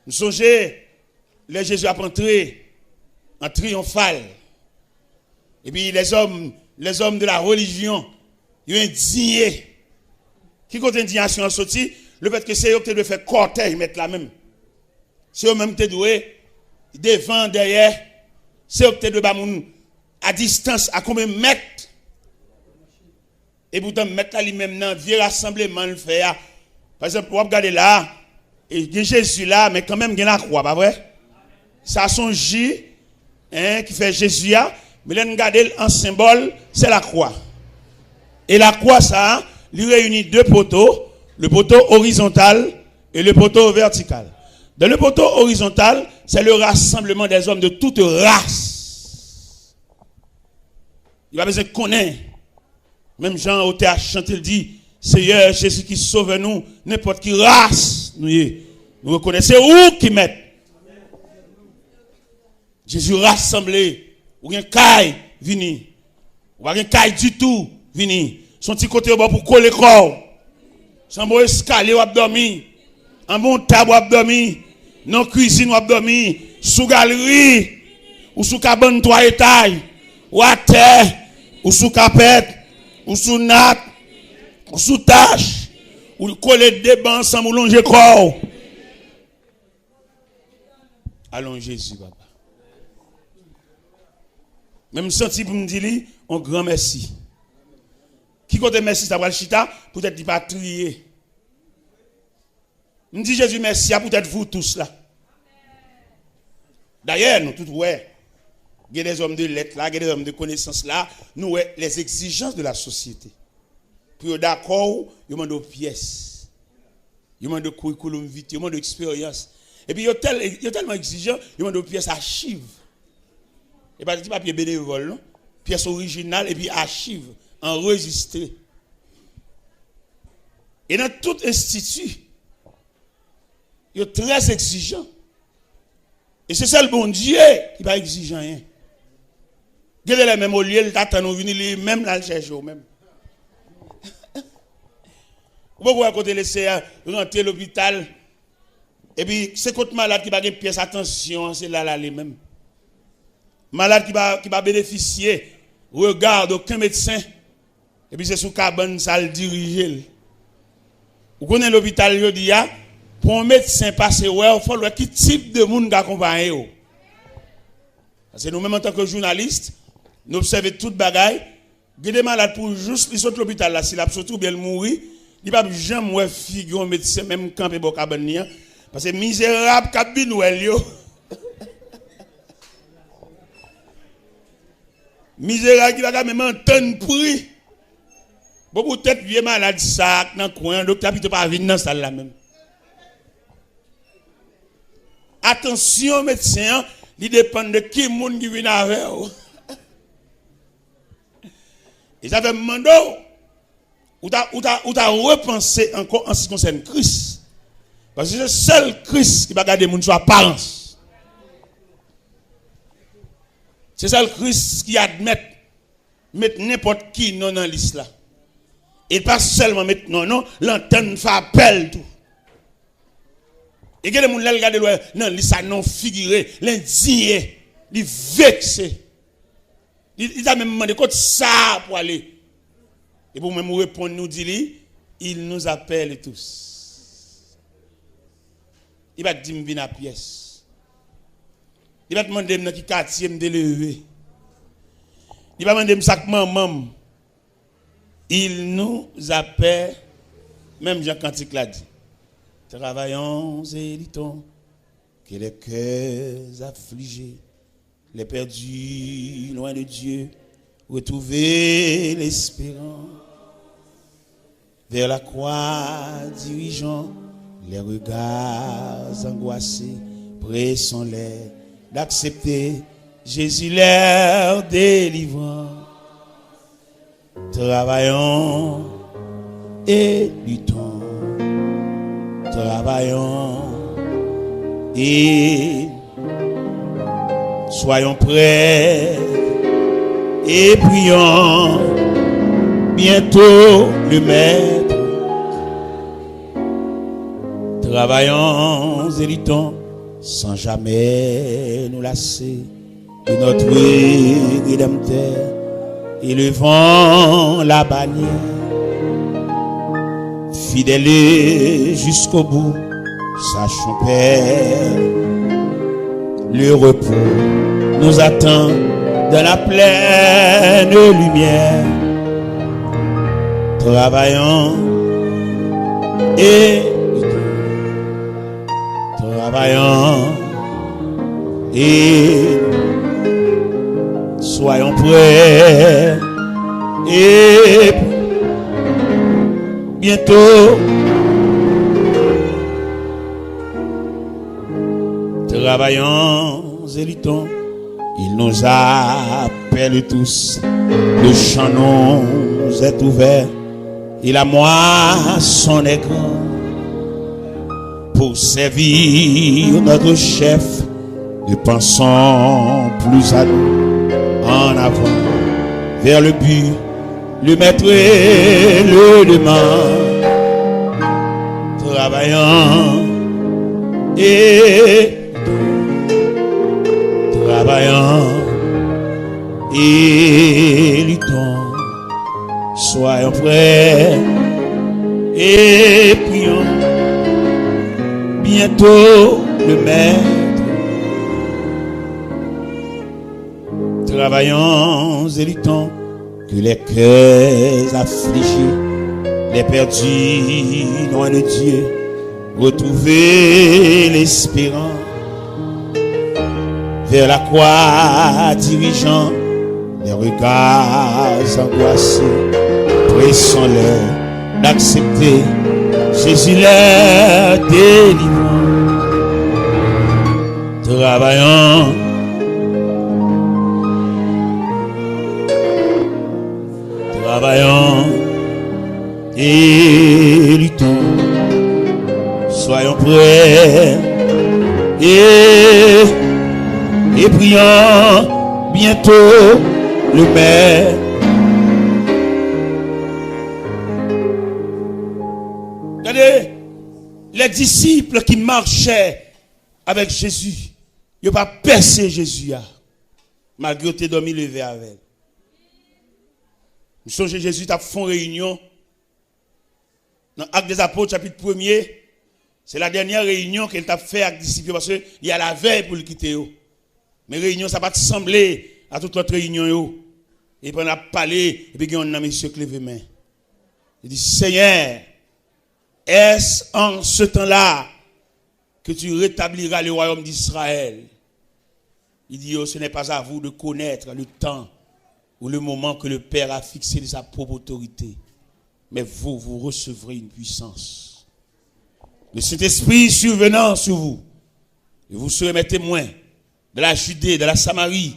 Nous songez, les Jésus a entré en triomphal. Et puis les hommes de la religion, ils ont indigné. Qui compte indignation en sorti? Le fait que c'est eux qui doivent faire cortège, mettre la même. C'est eux-mêmes qui doivent devant, derrière. C'est eux qui doivent à distance, à combien de mètres. Et pourtant, mettre là lui-même dans vieux rassemblement le fait. Par exemple, vous regardez là, et il y a Jésus là, mais quand même il y a la croix, pas vrai? Ça son J, qui fait Jésus là, mais là, regardez en symbole, c'est la croix. Et la croix, ça, lui réunit deux poteaux, le poteau horizontal et le poteau vertical. Dans le poteau horizontal, c'est le rassemblement des hommes de toute race. Il va besoin de connaître. Même Jean au théâtre chante, il dit, Seigneur Jésus qui sauve nous, n'importe qui race, nous reconnaissons où qui met. Jésus rassemblé, ou bien caille, vini. Ou bien caille du tout, vini. Son petit côté au bas pour coller corps. Son bon escalier ou abdomen. Un bon table ou abdomen. Non cuisine ou abdomen. Sous galerie. Ou sous cabane 3 étages. Ou à terre. Ou sous capette. Ou sous natte. Ou sous tâche. Ou coller des bancs sans longer corps. Allons Jésus, papa. Même senti pour me dire, un grand merci. Qui compte merci, ça va le chita, peut-être il va trier. Me dit Jésus merci, peut-être vous tous là. D'ailleurs, nous tous, ouais, il y a des hommes de lettres là, il y a des hommes de connaissances là, nous, ouais, les exigences de la société. Pour d'accord, il y a des pièces, il y a des curriculum vitae, il y a des expériences. Et puis, il y a tellement exigeant, il y a des pièces archives. Et pas des papiers bénévoles, non? Pièces originales et puis archives, enregistrées. Et dans tout institut, il est très exigeant. Et c'est ça le bon Dieu qui va exiger rien. Regardez les mêmes au lieu, il t'attend, nous venir même là le chercher au même. Vous pouvez côté laisser rentrer à l'hôpital. Et puis, c'est contre malade qui va gagner pièce, attention, c'est là les mêmes. Malade qui va bénéficier, regarde aucun médecin. Et puis c'est sous cabane, ça le dirige. Vous connaissez l'hôpital, il dit, pour un médecin passer, il faut voir quel type de monde accompagne. Parce que nous-mêmes, en tant que journalistes, nous observons toute bagaille. Il y a des malades pour juste les autres l'hôpital, là, s'il a surtout bien mourir, il ne va jamais figurer un médecin, même camper pour cabane. Parce que misérable, cabine, misérable qui va même entendre prix. Bon, peut-être vieux malade ça dans le coin, docteur peut pas venir dans salle là même. Attention médecin, il dépend de qui monde qui vient avec vous. Et ça fait demandé ou t'as repensé encore en ce qui concerne Christ. Parce que c'est le seul Christ qui va garder mon sur apparence. C'est ça le Christ qui admet mettre n'importe qui non dans liste là. Et pas seulement mettre non, l'antenne fait appel tout. Et que les gens regardent loin, non, liste non figuré, l'indigné, il vexé. Il a même demandé quoi ça pour aller. Et pour même répondre nous dit il nous appelle tous. Il va dire viens à pièce. Il va demander dans qui quartier me lever. Il va demander ça maman. Il nous appelle, même Jean Cantique l'a dit. Travaillons et luttons, que les cœurs affligés, les perdus loin de Dieu, retrouver l'espérance. Vers la croix dirigeant les regards angoissés, pressons-les d'accepter Jésus leur délivrant. Travaillons et luttons. Travaillons et soyons prêts et prions. Bientôt le Maître Travaillons et luttons sans jamais nous lasser de notre Rédempteur, élevant la bannière, fidèles jusqu'au bout, sachons Père, le repos nous attend dans la pleine lumière. Travaillons et travaillons et soyons prêts et bientôt travaillons et luttons. Il nous appelle tous, le champ nous est ouvert et la moisson est grande. Pour servir notre chef, nous pensons plus à nous, en avant, vers le but, le maître et le demande. Travaillant et travaillant et luttons, soyons prêts et prions. Bientôt le maître, travaillons et luttons, que les cœurs affligés, les perdus loin de Dieu, retrouver l'espérance, vers la croix dirigeant les regards angoissés, pressons-les d'accepter Jésus leur délivrant. Travaillons et luttons, soyons prêts et prions bientôt le Père. Regardez, les disciples qui marchaient avec Jésus, ils n'ont pas percé Jésus, malgré que tu dormi levé avec. Nous sommes Jésus, tu as fait une réunion dans l'Acte des Apôtres, chapitre 1er. C'est la dernière réunion qu'il t'a fait avec les disciples parce qu'il y a la veille pour le quitter. Mais réunion, ça va te sembler à toute notre réunion. Et puis on a parlé, et puis on a monsieur clevé main. Il dit, Seigneur, est-ce en ce temps-là que tu rétabliras le royaume d'Israël? Il dit, oh, ce n'est pas à vous de connaître le temps ou le moment que le Père a fixé de sa propre autorité. Mais vous recevrez une puissance. Le Saint-Esprit survenant sur vous, et vous serez mes témoins de la Judée, de la Samarie,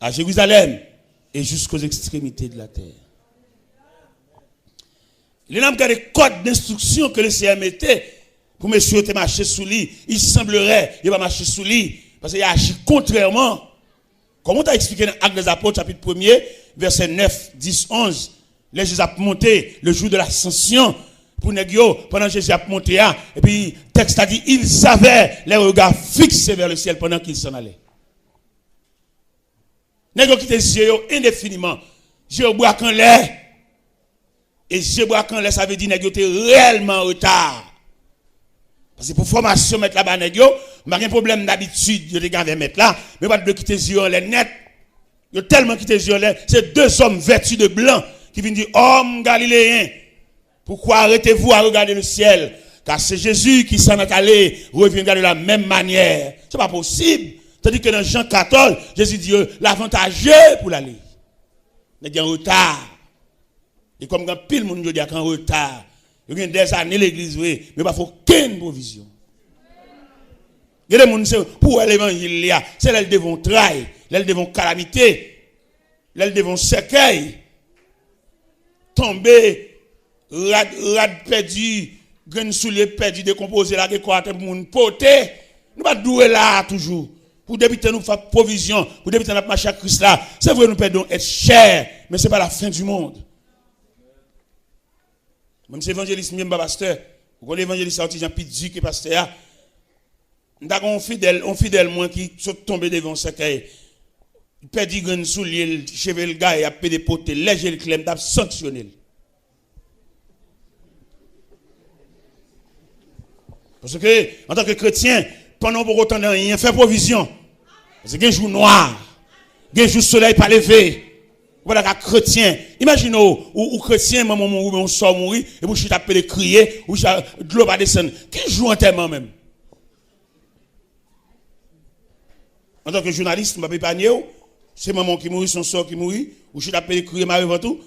à Jérusalem et jusqu'aux extrémités de la terre. Il y a des codes d'instruction que le Seigneur mettait pour monsieur te marcher sous lui. Il semblerait qu'il va marcher sous lui parce qu'il a agi contrairement. Comment tu as expliqué dans l'Acte des Apôtres, chapitre 1er, verset 9, 10, 11. Les Jésus a monté le jour de l'ascension pour Négio, pendant que Jésus a monté. Et puis, le texte a dit, ils avaient les regards fixés vers le ciel pendant qu'ils s'en allaient. Négio qui était yeux indéfiniment. Yeux bois quand l'air. Et yeux bois quand l'air, ça veut dire Négio était réellement en retard. Parce que pour formation, mettre là-bas Négio, il n'y a pas de problème d'habitude, je regarde mettre là, mais pas de quitter yeux en l'air net. Il y a tellement quitté yeux en l'air. C'est deux hommes vêtus de blanc qui viennent dire, homme galiléen, pourquoi arrêtez-vous à regarder le ciel? Car c'est Jésus qui s'en est allé, reviendra de la même manière. C'est pas possible. Tandis que dans Jean 14, Jésus dit, l'avantageux pour l'aller. Il y a un retard. Et comme quand pile monde dit qu'il y a un retard, il y a des années l'église, mais il ne faut aucune provision. Il y a des gens pour l'évangile, c'est là qu'ils devons trahir, là ils devons calamité, là ils devons cercueil, tomber, rad perdu, grain soulier perdu, décomposé, là, quoi, pour moun poter. Nous pas douer là toujours. Pour débuter nous faire provision, pour débuter notre marché à Christ là. C'est vrai nous perdons être cher, mais c'est pas la fin du monde. Même si évangéliste, même pasteur, Quand l'évangéliste sorti Jean Pidzu qui pasteur, on fidèle moins qui sont tombés devant ce cahier. Il perd grain sous l'île, cheveux le gars et a pédé poté, léger le clem, d'ab sanctionné. Parce que, en tant que chrétien, pendant pour autant de rien, fait provision. Parce qu'il y a un jour noir, il y a un jour soleil pas levé. Voilà qu'un chrétien, imaginez, ou chrétien, maman mourir, on sort mourir, et vous chutez appeler crier, ou de l'eau va descendre. Qui joue en terme même? En tant que journaliste, je ne vais pas épargner, c'est maman qui mourit, son sort qui mourit, ou chutez appeler crier, Marie avant tout.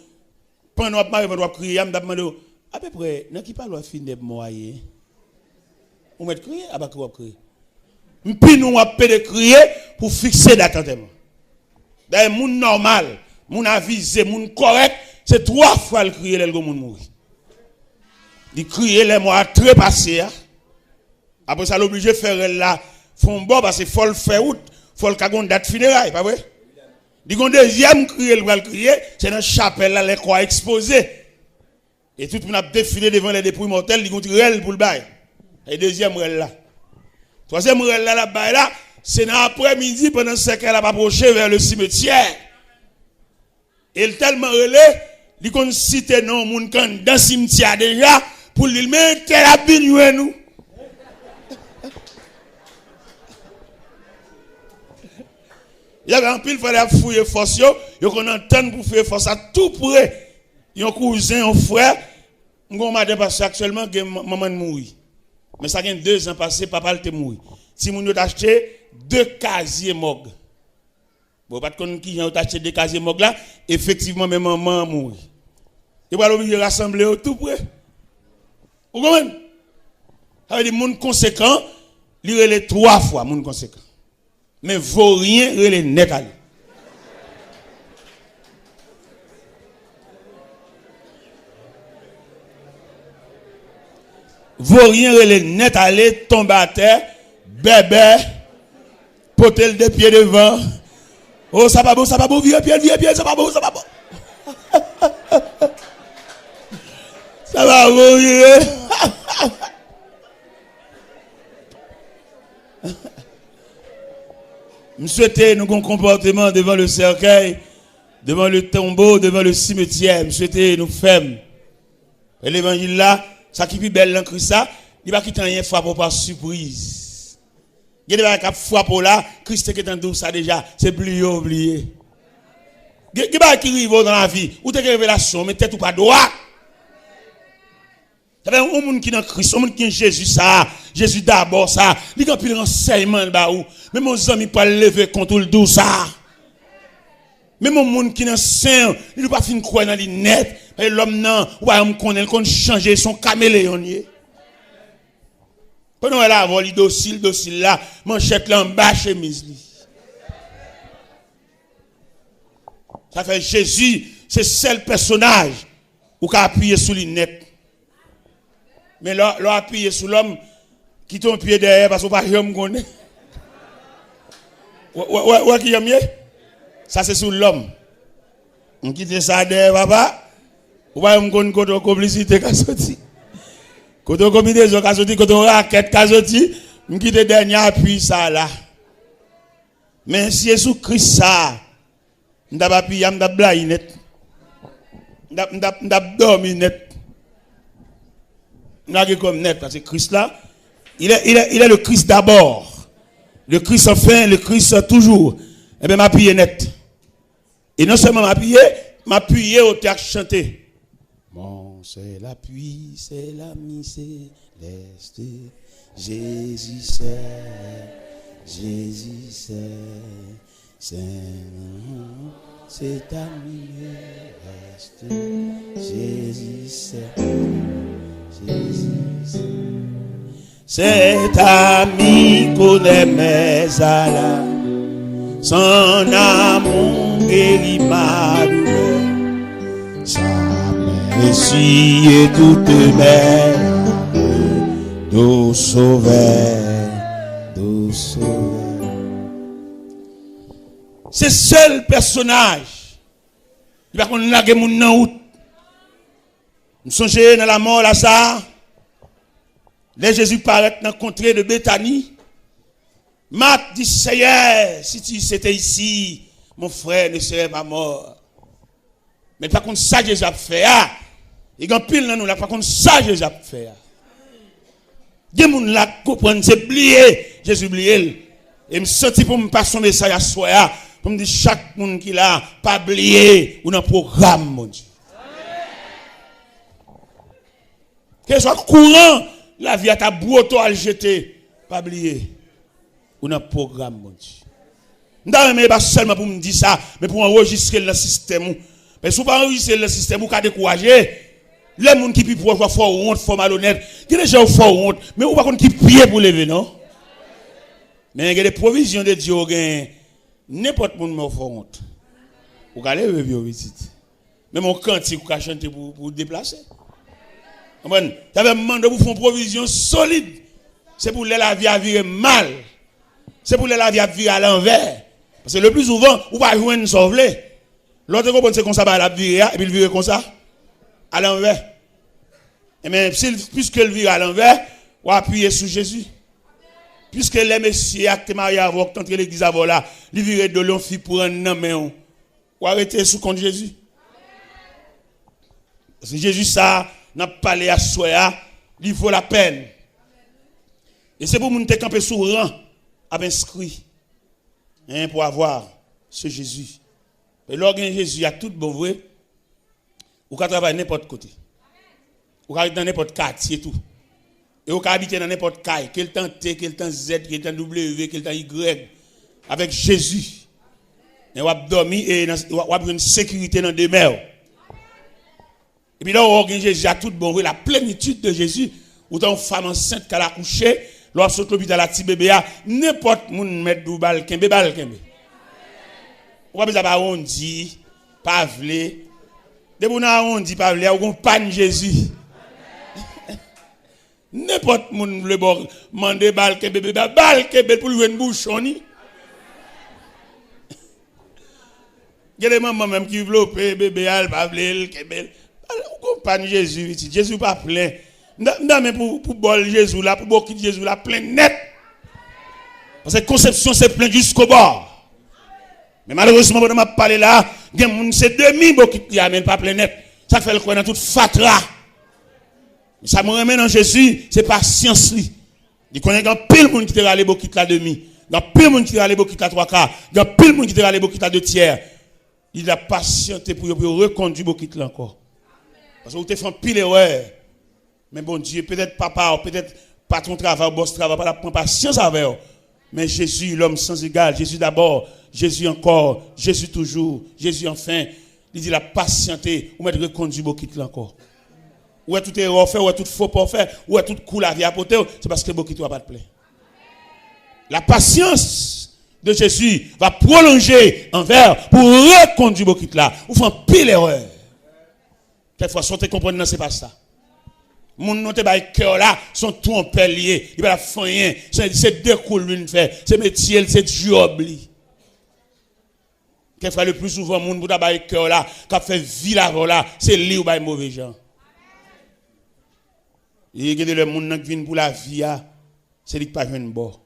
Pendant que Marie va crier, je me demande, à peu près, n'a qui parle de fin de moyen? On met crier, à bas crier. Puis nous, on appelle crier pour fixer d'attentement. D'ailleurs, monde normal, mon avisé, mon correct, c'est 3 fois le crier le monde mourir. Il crie les mois très passés. Après ça l'obligé de faire là font bon parce que faut le faire août, faut le cagon date funérailles, pas vrai? Il y a un deuxième crier le crier, c'est dans la chapelle là les croix exposées. Et tout le monde a défilé devant les dépouilles mortelles, il y a un tirel pour le bail. Et deuxième rel là. Troisième rel là, c'est dans l'après-midi pendant ce qu'elle a approché vers le cimetière. Et tellement relé, il qu'on cite non moun kan dans le cimetière déjà pour lui mettre la bignou nous. Il y a un pile fallait fouiller force yo qu'on entend pour faire force à tout près. Yon cousin, un frère, on m'a dépassé actuellement que maman mourir. Mais ça fait 2 ans passé, papa était mort. Si moun a acheté 2 casiers morgue. Bon, pas de connaître qui a acheté 2 casiers morgue là, effectivement, même maman mort. Il va l'obligé rassembler tout près. Vous comprenez? Ça veut dire moun conséquent, il relève 3 fois moun conséquent. Mais vaut rien, relève net à lui. Vaut rien, relève net à lui, tombe à terre, bébé, potel de pieds devant. Oh, ça va beau, vieux pied, ça va beau. Ça va beau, vieux. Je souhaitais nous un comportement devant le cercueil, devant le tombeau, devant le cimetière. Je souhaitais nous fermes. Et l'évangile là, ça qui est belle dans Christ, il va quitter rien frappe par surprise. Il va qui frappe là, Christ qui est en douce ça déjà, c'est oublié. Il va qui arrive dans la vie, ou t'es révélation, mais tête ou pas droit. Ça veut dire un monde qui est dans Christ, un monde qui est Jésus ça, Jésus d'abord ça, il y a plus de renseignement là où, même mon ami pas lever contre le dos ça. Même mon monde qui est dans saint, il ne pas fin croire dans les net, et l'homme non, ou on connaît qu'on changer son caméléon. Pendant elle a volé docile là, manchette là en bas chemise li. Ça fait Jésus, c'est seul personnage où qu'a appuyé sur les net. Mais là appuyé sur l'homme qui ton pied derrière parce qu'on pas jamais connaît. Ouais qui aime mieux. Ça c'est sur l'homme. On quitte ça derrière papa. Ou pas me connaît côté complicité qu'a sorti. Côté combinaison qu'a sorti, côté raquette qu'a sorti, on quitte dernier appui ça là. Mais si c'est sous Christ ça, m'da pas pied, m'da blaye net. M'da dormi net. N'a comme net parce que Christ là, il est le Christ d'abord. Le Christ enfin, le Christ toujours. Eh bien m'appuyer net. Et non seulement m'appuyer au théâtre chanté. Bon, c'est l'appui, c'est l'ami céleste. Jésus c'est ami céleste. Jésus cet ami connaît mes alas, son amour guérit ma douleur, sa merci et toute mes d'eau sauveur. C'est seul personnage. Il va qu'on lage mon nan out. Nous songeons dans la mort là ça. Les Jésus paraît dans la contrée de Béthanie. Marc dit, Seigneur, si tu étais ici, mon frère ne serait pas mort. Mais par contre, ça Jésus a fait. Il y a un pile dans nous, par contre, ça Jésus a fait. Il y a des gens qui comprennent, c'est oublié. Jésus oublié. Et me senti pour me passer son message à soi. Pour me dire, chaque monde qui l'a, pas oublié, ou dans le programme, mon Dieu. Que soit courant, la vie à ta bouteau à le jeter, pas oublier. Ou dans le programme, mon Dieu. Non, pas seulement pour me dire ça, mais pour enregistrer le système. Mais si vous pas enregistrer le système, vous pouvez décourager. Les gens qui pient pour faire honte, faire malhonnête, qui déjà font honte, mais vous ne pouvez pas prier pour lever, non? Mais il y a des provisions de Dieu, n'importe qui me fait honte. Vous allez lever vite. Mais mon cantique, vous pouvez chanter pour déplacer. Vous avez demandé pour faire une provision solide. C'est pour la vie à virer mal. C'est pour la vie à virer à l'envers. Parce que le plus souvent, vous ne pouvez pas jouer une sauveler. L'autre compagnie, c'est comme ça, la virer, et puis il vire comme ça, à l'envers. Et bien, puisque le vire à l'envers, vous appuyez sur Jésus. Puisque les messieurs actes mariés avant, tant que l'église avant là, ils virent de l'on fit pour un homme, vous arrêtez sous compte Jésus. Parce que Jésus, ça, n'a pas parlé à soi, il vaut la peine. Et c'est pour nous camper sous rang, avec inscrit, pour avoir ce Jésus. Et lorsque Jésus, il y a tout bon vrai, vous pouvez travailler n'importe côté. Vous pouvez dans n'importe quartier tout. Et vous pouvez habiter dans n'importe caille, quel temps T, quel temps Z, quel temps W, quel temps Y, avec Jésus. Et vous avez dormi et vous avez une sécurité dans des mers. Et puis là, vous avez Jésus, à tout bon vrai, la plénitude de Jésus, ou une femme enceinte qui a accouché, lorsque vous l'hôpital à petit bébé, n'importe qui met du bal, kembe. Vous avez pas on dit, pas vle. De vous on dit pas vle, vous pas Jésus. N'importe qui le bon mande bal kembe pour lui une bouchon ni. Il y a des mamans même qui veulent bébé al pas vle kembe. Vous pas Jésus, Jésus pas plein. Non mais pour bol Jésus là, pour beaucoup de Jésus là plein net. Parce que conception c'est plein jusqu'au bord. Mais malheureusement, quand on m'a parlé là, c'est demi qui amène pas plein net. Ça fait le coin dans toute fatra. Ça me remet dans Jésus, c'est patience. Il connaît qu'il y a pile de monde qui te râle beaucoup la demi. Il y a pile de monde qui te râle beaucoup la trois quarts. Il y a pile de monde qui te râle beaucoup la deux tiers. Il a patienté pour reconduire beaucoup là encore. Parce que vous te faites pile erreur. Mais bon Dieu, peut-être papa, peut-être pas ton travail, boss travail, pas la patience avec eux. Mais Jésus, l'homme sans égal, Jésus d'abord, Jésus encore, Jésus toujours, Jésus enfin, il dit la patienté, ou mettre reconduit beaucoup là encore. Ou est tout erreur fait, ou est tout faux pas fait, ou est tout coup la vie à porter, c'est parce que beaucoup n'a pas de plaît. La patience de Jésus va prolonger envers pour reconduire beaucoup là. Ou font pile erreur. Quelquefois, si on te comprend, c'est pas ça. Mon nom te bail cœur là sont tout en liés, il va faire rien, c'est découle une fait, c'est métier, c'est job li. Quelquefois le plus souvent mon pour bail cœur là, qui fait vie là, c'est lui ou bail mauvais gens. Et il y a le monde qui vient pour la vie c'est lui qui pas jeune bord.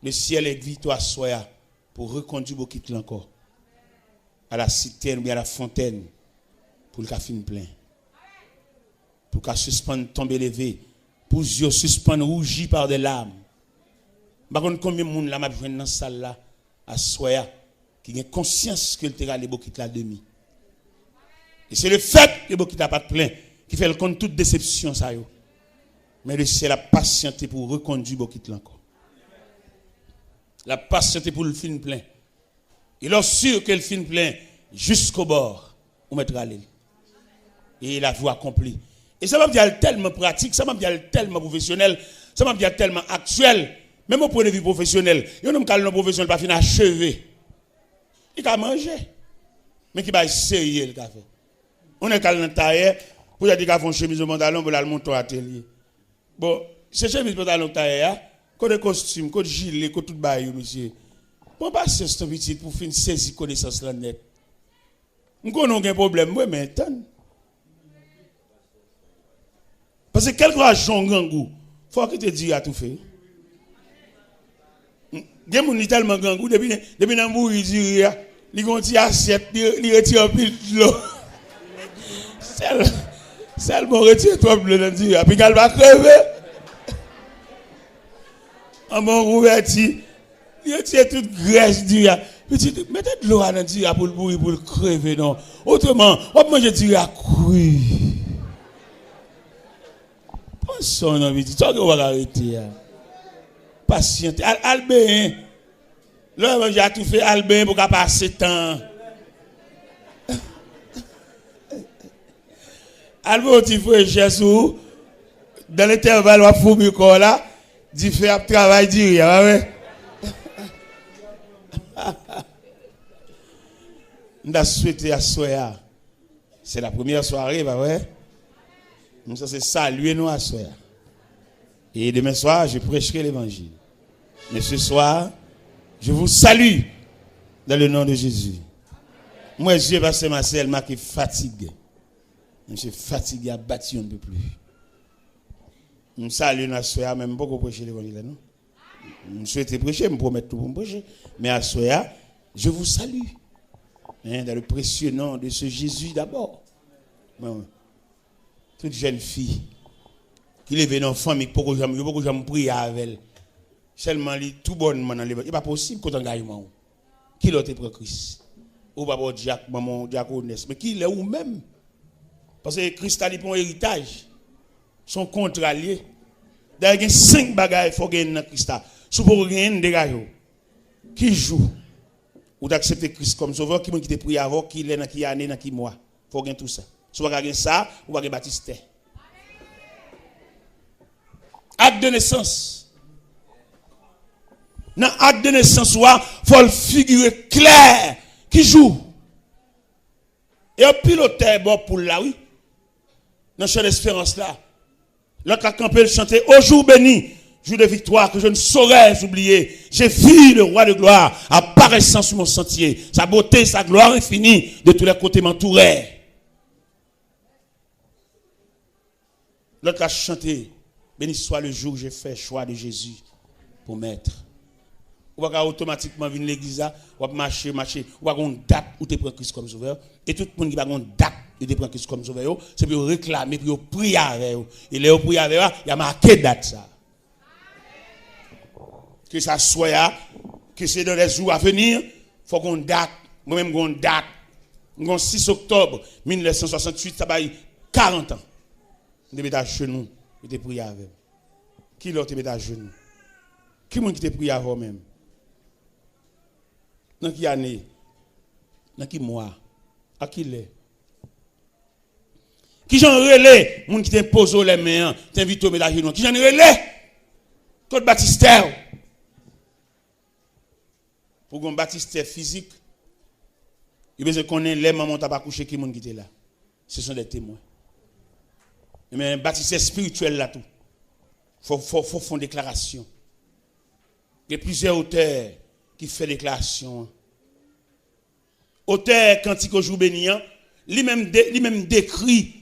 Le ciel est victoire soya pour reconduire beaucoup encore à la citerne ou à la fontaine pour le café plein. Pour qu'à suspendre tomber levé, pour yeux suspendre rougi par des larmes. Par contre, combien de monde là m'a besoin dans cette salle là à soya qui a conscience que le terrain est beaucoup la demi. Et c'est le fait que beaucoup n'a pas de plein qui fait le compte toute déception ça yo. Mais c'est la patience pour reconduire beaucoup là encore. La patience pour le film plein. Il est sûr que le film plein jusqu'au bord on mettra l'aile. Et la voie accomplie. Et ça m'a dit tellement pratique, ça m'a dit tellement professionnel, ça m'a dit tellement actuel, même au point de vue professionnel. Il y a un homme professionnel pas fini achevé. Il a mangé. Mais qui va essayer le café. On est calme dans taille pour dire qu'il a fait une chemise au pantalon pour aller monter à l'atelier. Bon, c'est chemise pantalon taille, côté costume, côté gilet, côté tout bail monsieur. Bon pas c'est ce petit pour finir saisir connaissance là net. On connaît aucun problème, moi mais attends. Parce que quel que soit un grand goût, il faut que tu te dises à tout fait. Il y a tellement grand goût, depuis dans le bout, il dit, il y a assiette, il retire un peu de l'eau. Seulement retire toi de l'eau, puis il va crever. En bon rouverti, il retire toute graisse du ya. Mettez de l'eau dans le ya pour le crever, non. Autrement, on mange du ya cru. Pensons dans la vie, tu vas arrêter. Patiente. Albin, là, j'ai tout fait Albin pour passer temps. Albin, tu fais Jésus, dans l'intervalle, on va fouiller là, tu fais un travail du rien. On a souhaité à Soya. C'est la première soirée, bah ouais. Nous, ça, c'est saluer nous à Soya. Et demain soir, je prêcherai l'évangile. Mais ce soir, je vous salue dans le nom de Jésus. Moi, je pasteur Marcel, m'a qui fatigué. Je suis fatigué, abattu, on ne peut plus. Je salue à Soya, même pas prêcher l'évangile, non? Je souhaite prêcher, je me promets tout pour me prêcher. Mais à Soya, je vous salue. Hein, dans le précieux nom de ce Jésus d'abord. Bon, toute jeune fille qui lève dans la famille, pour que j'aime prier avec elle. Seulement, tout bonnement dans l'évangile. Il n'est pas possible qu'on engagement. Qui l'a été pour Christ? Ou pas pour Jacques, maman, diaconesse. Mais qui l'est ou même? Parce que Christ a dit pour un héritage. Son contrat lié. D'ailleurs, il y a 5 bagages qu'il faut gagner dans Christ. Si vous gagner dégage. Qui joue? Ou d'accepter Christ comme sauveur, qui m'a quitté prier avant, qui est dans qui année, dans qui mois. Il faut gagner tout ça. Si vous gagner ça, vous gagner baptisé. Acte de naissance. Dans l'acte de naissance, il faut le figurer clair. Qui joue? Et un piloteur bon pour là, oui. Dans cette espérance là. L'autre a campé le chanter au jour béni, jour de victoire que je ne saurais oublier. J'ai vu le roi de gloire apparaissant sur mon sentier. Sa beauté, sa gloire infinie de tous les côtés m'entouraient. L'autre a chanté, béni soit le jour où j'ai fait choix de Jésus pour m'être. Ou va automatiquement venir l'église, ou va marcher, ou va avoir une date où tu prends Christ comme sauveur. Et tout le monde qui va avoir une date où tu prends Christ comme sauveur, c'est pour réclamer, pour prier avec eux. Et les prier avec eux, il y a marqué date ça. Que ça soit, que c'est dans les jours à venir, il faut qu'on date. Moi-même, j'ai une date. Le 6 octobre 1968, ça va y 40 ans. Je te mets à genoux, je te prie avec eux. Qui l'a te met à genoux? Qui m'a qui te prie avec eux-même? Dans qui année? Dans qui mois? À qui l'est? Qui j'en relais? Moun qui t'impose les mains, t'invite au médaille. Qui j'en relais? Claude Baptistère. Pour un Baptistère physique, il besoin qu'on ait les mamans pas couché qui moun qui était là. Ce sont des témoins. Mais un Baptistère spirituel là tout. Faut faire une déclaration. Il y a plusieurs auteurs qui font déclaration. Auteur cantique au jour béni, lui-même décrit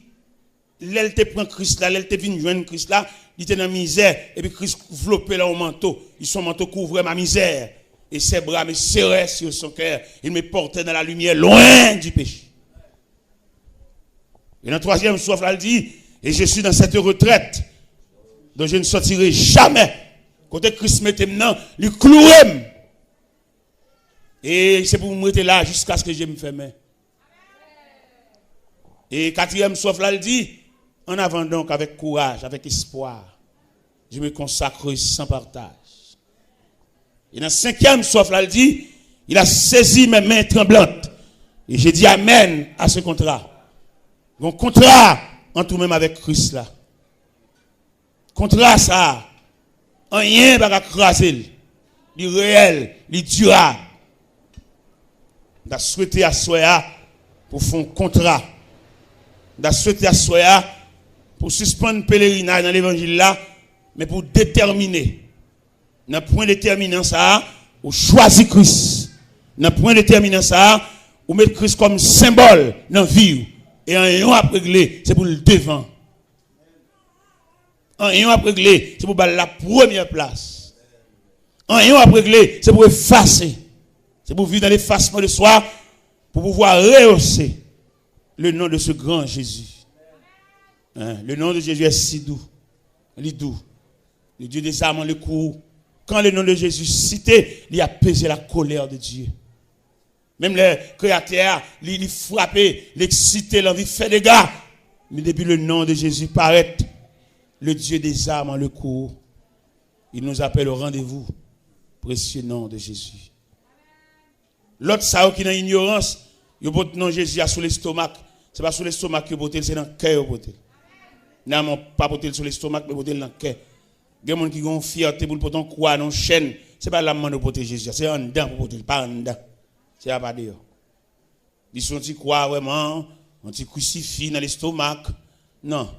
l'elle te prend Christ là, l'elle te vient joindre Christ là, il était dans la misère et puis Christ enveloppé là au manteau, son manteau couvrait ma misère et ses bras me serraient sur son cœur, il me portait dans la lumière loin du péché. Et dans le 3e soif là, il dit, et je suis dans cette retraite dont je ne sortirai jamais. Côté Christ mettait maintenant, il clouait. Et c'est pour me mettre là jusqu'à ce que je me ferme. Et 4e soif là, il dit, en avant donc avec courage, avec espoir, je me consacre sans partage. Et dans 5e soif là, il dit, il a saisi mes mains tremblantes. Et j'ai dit amen à ce contrat. Un contrat en tout même avec Christ là. Contrat ça, rien ne va craser. Il est réel, il est durable. On a souhaité à Soya pour faire un contrat. On a souhaité à Soya pour suspendre le pèlerinage dans l'évangile là, mais pour déterminer. Dans le point déterminant ça, on choisit Christ. Dans le point déterminant ça, on met Christ comme symbole dans la vie. Et en ayant à régler, c'est pour le devant. Rien à régler, c'est pour la première place. Rien à régler, c'est pour effacer. C'est pour vivre dans l'effacement de soi, pour pouvoir rehausser le nom de ce grand Jésus. Le nom de Jésus est si doux. Il est doux. Le Dieu des âmes en le cours. Quand le nom de Jésus cité, il a pesé la colère de Dieu. Même les créateurs, il frappé, l'excité, l'envie de faire des dégâts. Mais depuis le nom de Jésus paraît, le Dieu des âmes en le cours. Il nous appelle au rendez-vous. Précieux nom de Jésus. L'autre, ça qui est dans l'ignorance, il porte nom Jésus sous l'estomac. Ce n'est pas sous l'estomac que porte, c'est dans le cœur. Non, pas porter sur l'estomac, mais porter dans le cœur. Il y a des gens qui ont fierté pour porter quoi dans chaîne. Ce n'est pas la main de porter Jésus, c'est en dedans pour porter, pas en dedans. C'est pas dehors. Ils sont qui croient vraiment, on t'y crucifie dans l'estomac. Non,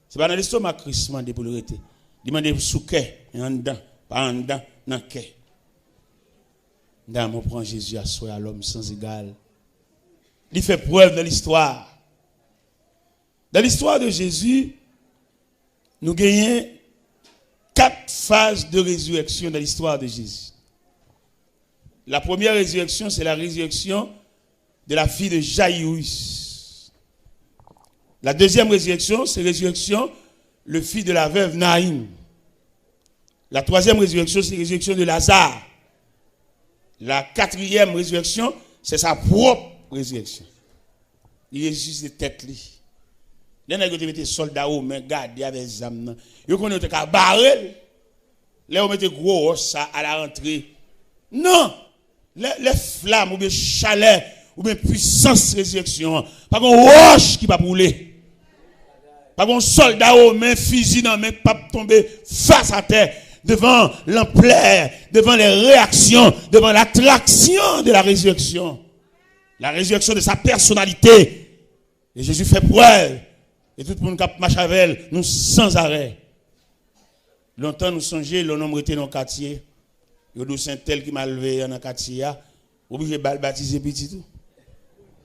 ce n'est pas dans l'estomac que Christ demande pour le rester. Il demande sous le cœur, en dedans, pas en dedans, dans le cœur. On prend Jésus à soi à l'homme sans égal. Il fait preuve dans l'histoire. Dans l'histoire de Jésus, nous gagnons 4 phases de résurrection dans l'histoire de Jésus. La première résurrection, c'est la résurrection de la fille de Jaïrus. La deuxième résurrection, c'est la résurrection le fils de la veuve Naïm. La troisième résurrection, c'est la résurrection de Lazare. La quatrième résurrection, c'est sa propre résurrection. Il ressuscite de tête. Les gens qui ont été soldats, mais gardés avec des âmes. Ils ont été barrés. Là, on mettait gros ça à la rentrée. Non! Les flammes, ou bien chaleur, ou bien puissance de résurrection. Pas qu'on roche qui va brûler. Pas qu'on soldat aux mains, fusil dans main, pas tomber face à terre. Devant l'ampleur, devant les réactions, devant l'attraction de la résurrection. La résurrection de sa personnalité. Et Jésus fait preuve. Et tout le monde qui marche avec elle, nous sans arrêt. Longtemps nous songeons, le nombre était dans le quartier. Il y a saint tel qui m'a levé dans le quartier. Obligé de baptiser petit tout.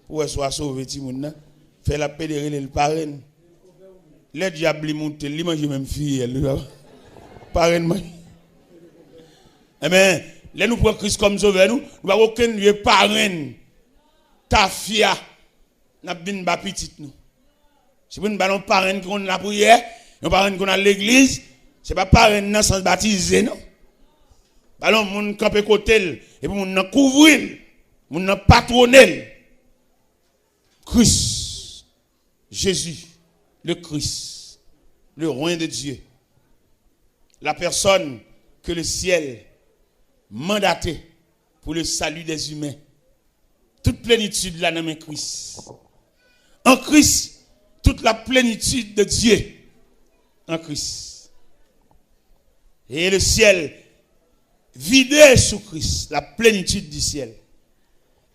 Pour soit sauvé petit monde. Fait la pédérer le parrain. Les diables ils montent, ils mangent même fille. Parrain. Eh bien, là nous prenons Christ comme sauveur, nous n'avons aucun lieu parrain. Ta fille, n'a bien ba petite nous. C'est pour nous ballon parrain qu'on a la prière, nous parrain qu'on a l'église, c'est pas parrain dans sens baptisé non. Ballon moun camper côté et pour moun couvrir, moun patronner. Christ, Jésus, le Christ, le roi de Dieu. La personne que le ciel mandaté pour le salut des humains. Toute plénitude là dans Christ. En Christ, toute la plénitude de Dieu. En Christ. Et le ciel vidé sous Christ, la plénitude du ciel.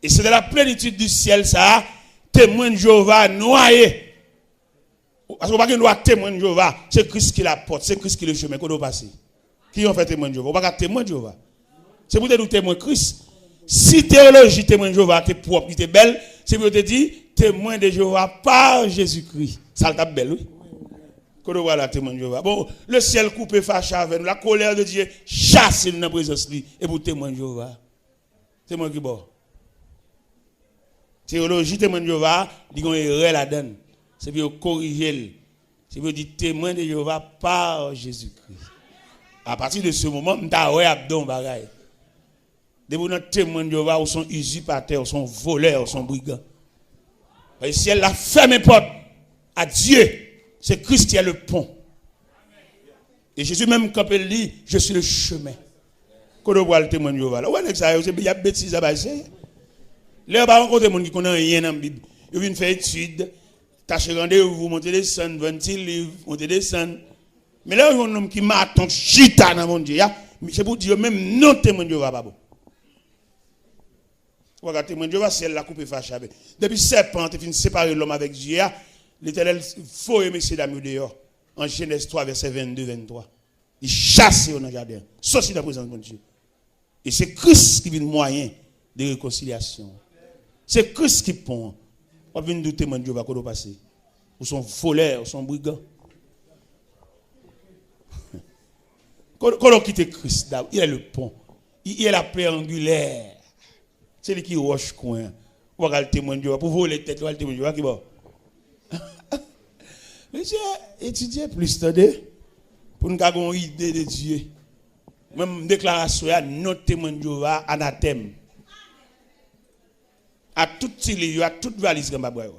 Et c'est de la plénitude du ciel, ça, témoin de Jéhovah noyé. Parce qu'on ne peut pas témoin de Jéhovah, c'est Christ qui la porte, c'est Christ qui le chemin qu'on doit passer. Qui ont fait témoin de Jéhovah? On ne peut pas témoin de Jéhovah. C'est pour te dire témoin de Christ. Si théologie témoin de Jéhovah, t'es propre, t'es belle, c'est pour te dire témoin de Jéhovah par Jésus-Christ. Ça t'a belle, oui. Qu'on doit voir la témoin de Jéhovah. Bon, le ciel coupé fâché avec nous, la colère de Dieu chasse nous dans la présence de lui. Et pour témoin de Jéhovah, témoin qui bon. Théologie témoin de Jéhovah, dit qu'on est là-dedans. C'est pour corriger. C'est pour dire témoin de Jéhovah par Jésus-Christ. À partir de ce moment, on a abdon bagaille. Des témoins de Jéhovah, ils sont usurpateurs, ils sont voleurs, ils sont brigands. Et si elle a fermé porte à Dieu, c'est Christ qui est le pont. Et Jésus même quand il dit, je suis le chemin. Quand on voit le témoin de Jéhovah, il y a bêtises à bâtir. Là, on va rencontrer des gens qui connaissent rien dans la Bible. Ils viennent faire études, tâcher rendez-vous, monter des scènes, 20 livres, monter des scènes. Mais là, il y a un homme qui m'a attendu chita dans mon Dieu. C'est pour dire même non témoin de Jéhovah, pas bon. Regardez, témoin de Jéhovah, c'est elle la coupe fâchée. Depuis serpent, il finit séparer l'homme avec Dieu. L'Éternel faut aimer ses dames dehors. En Genèse 3, verset 22-23. Il chasse dans le jardin. Sorti de la présence de Dieu. Et c'est Christ qui vient moyen de réconciliation. C'est Christ qui pond. On vient de témoin de Jéhovah qu'on doit passer. Ou sont voleurs, ou sont brigands. Quand on quitte Christ, il est le pont. Il est la plaie angulaire. C'est lui qui roche coin. On va le témoin de Dieu. Pour voler tête, on va le témoin de Dieu. Qui bon? Mais j'ai étudié plus, pour nous avoir une idée de Dieu. Même déclaration, notre témoin de Dieu, anathème. À tout télé, à toute valise que je vais.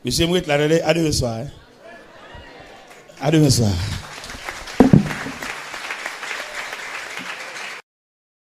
Monsieur Mouet, à demain soir. À demain soir.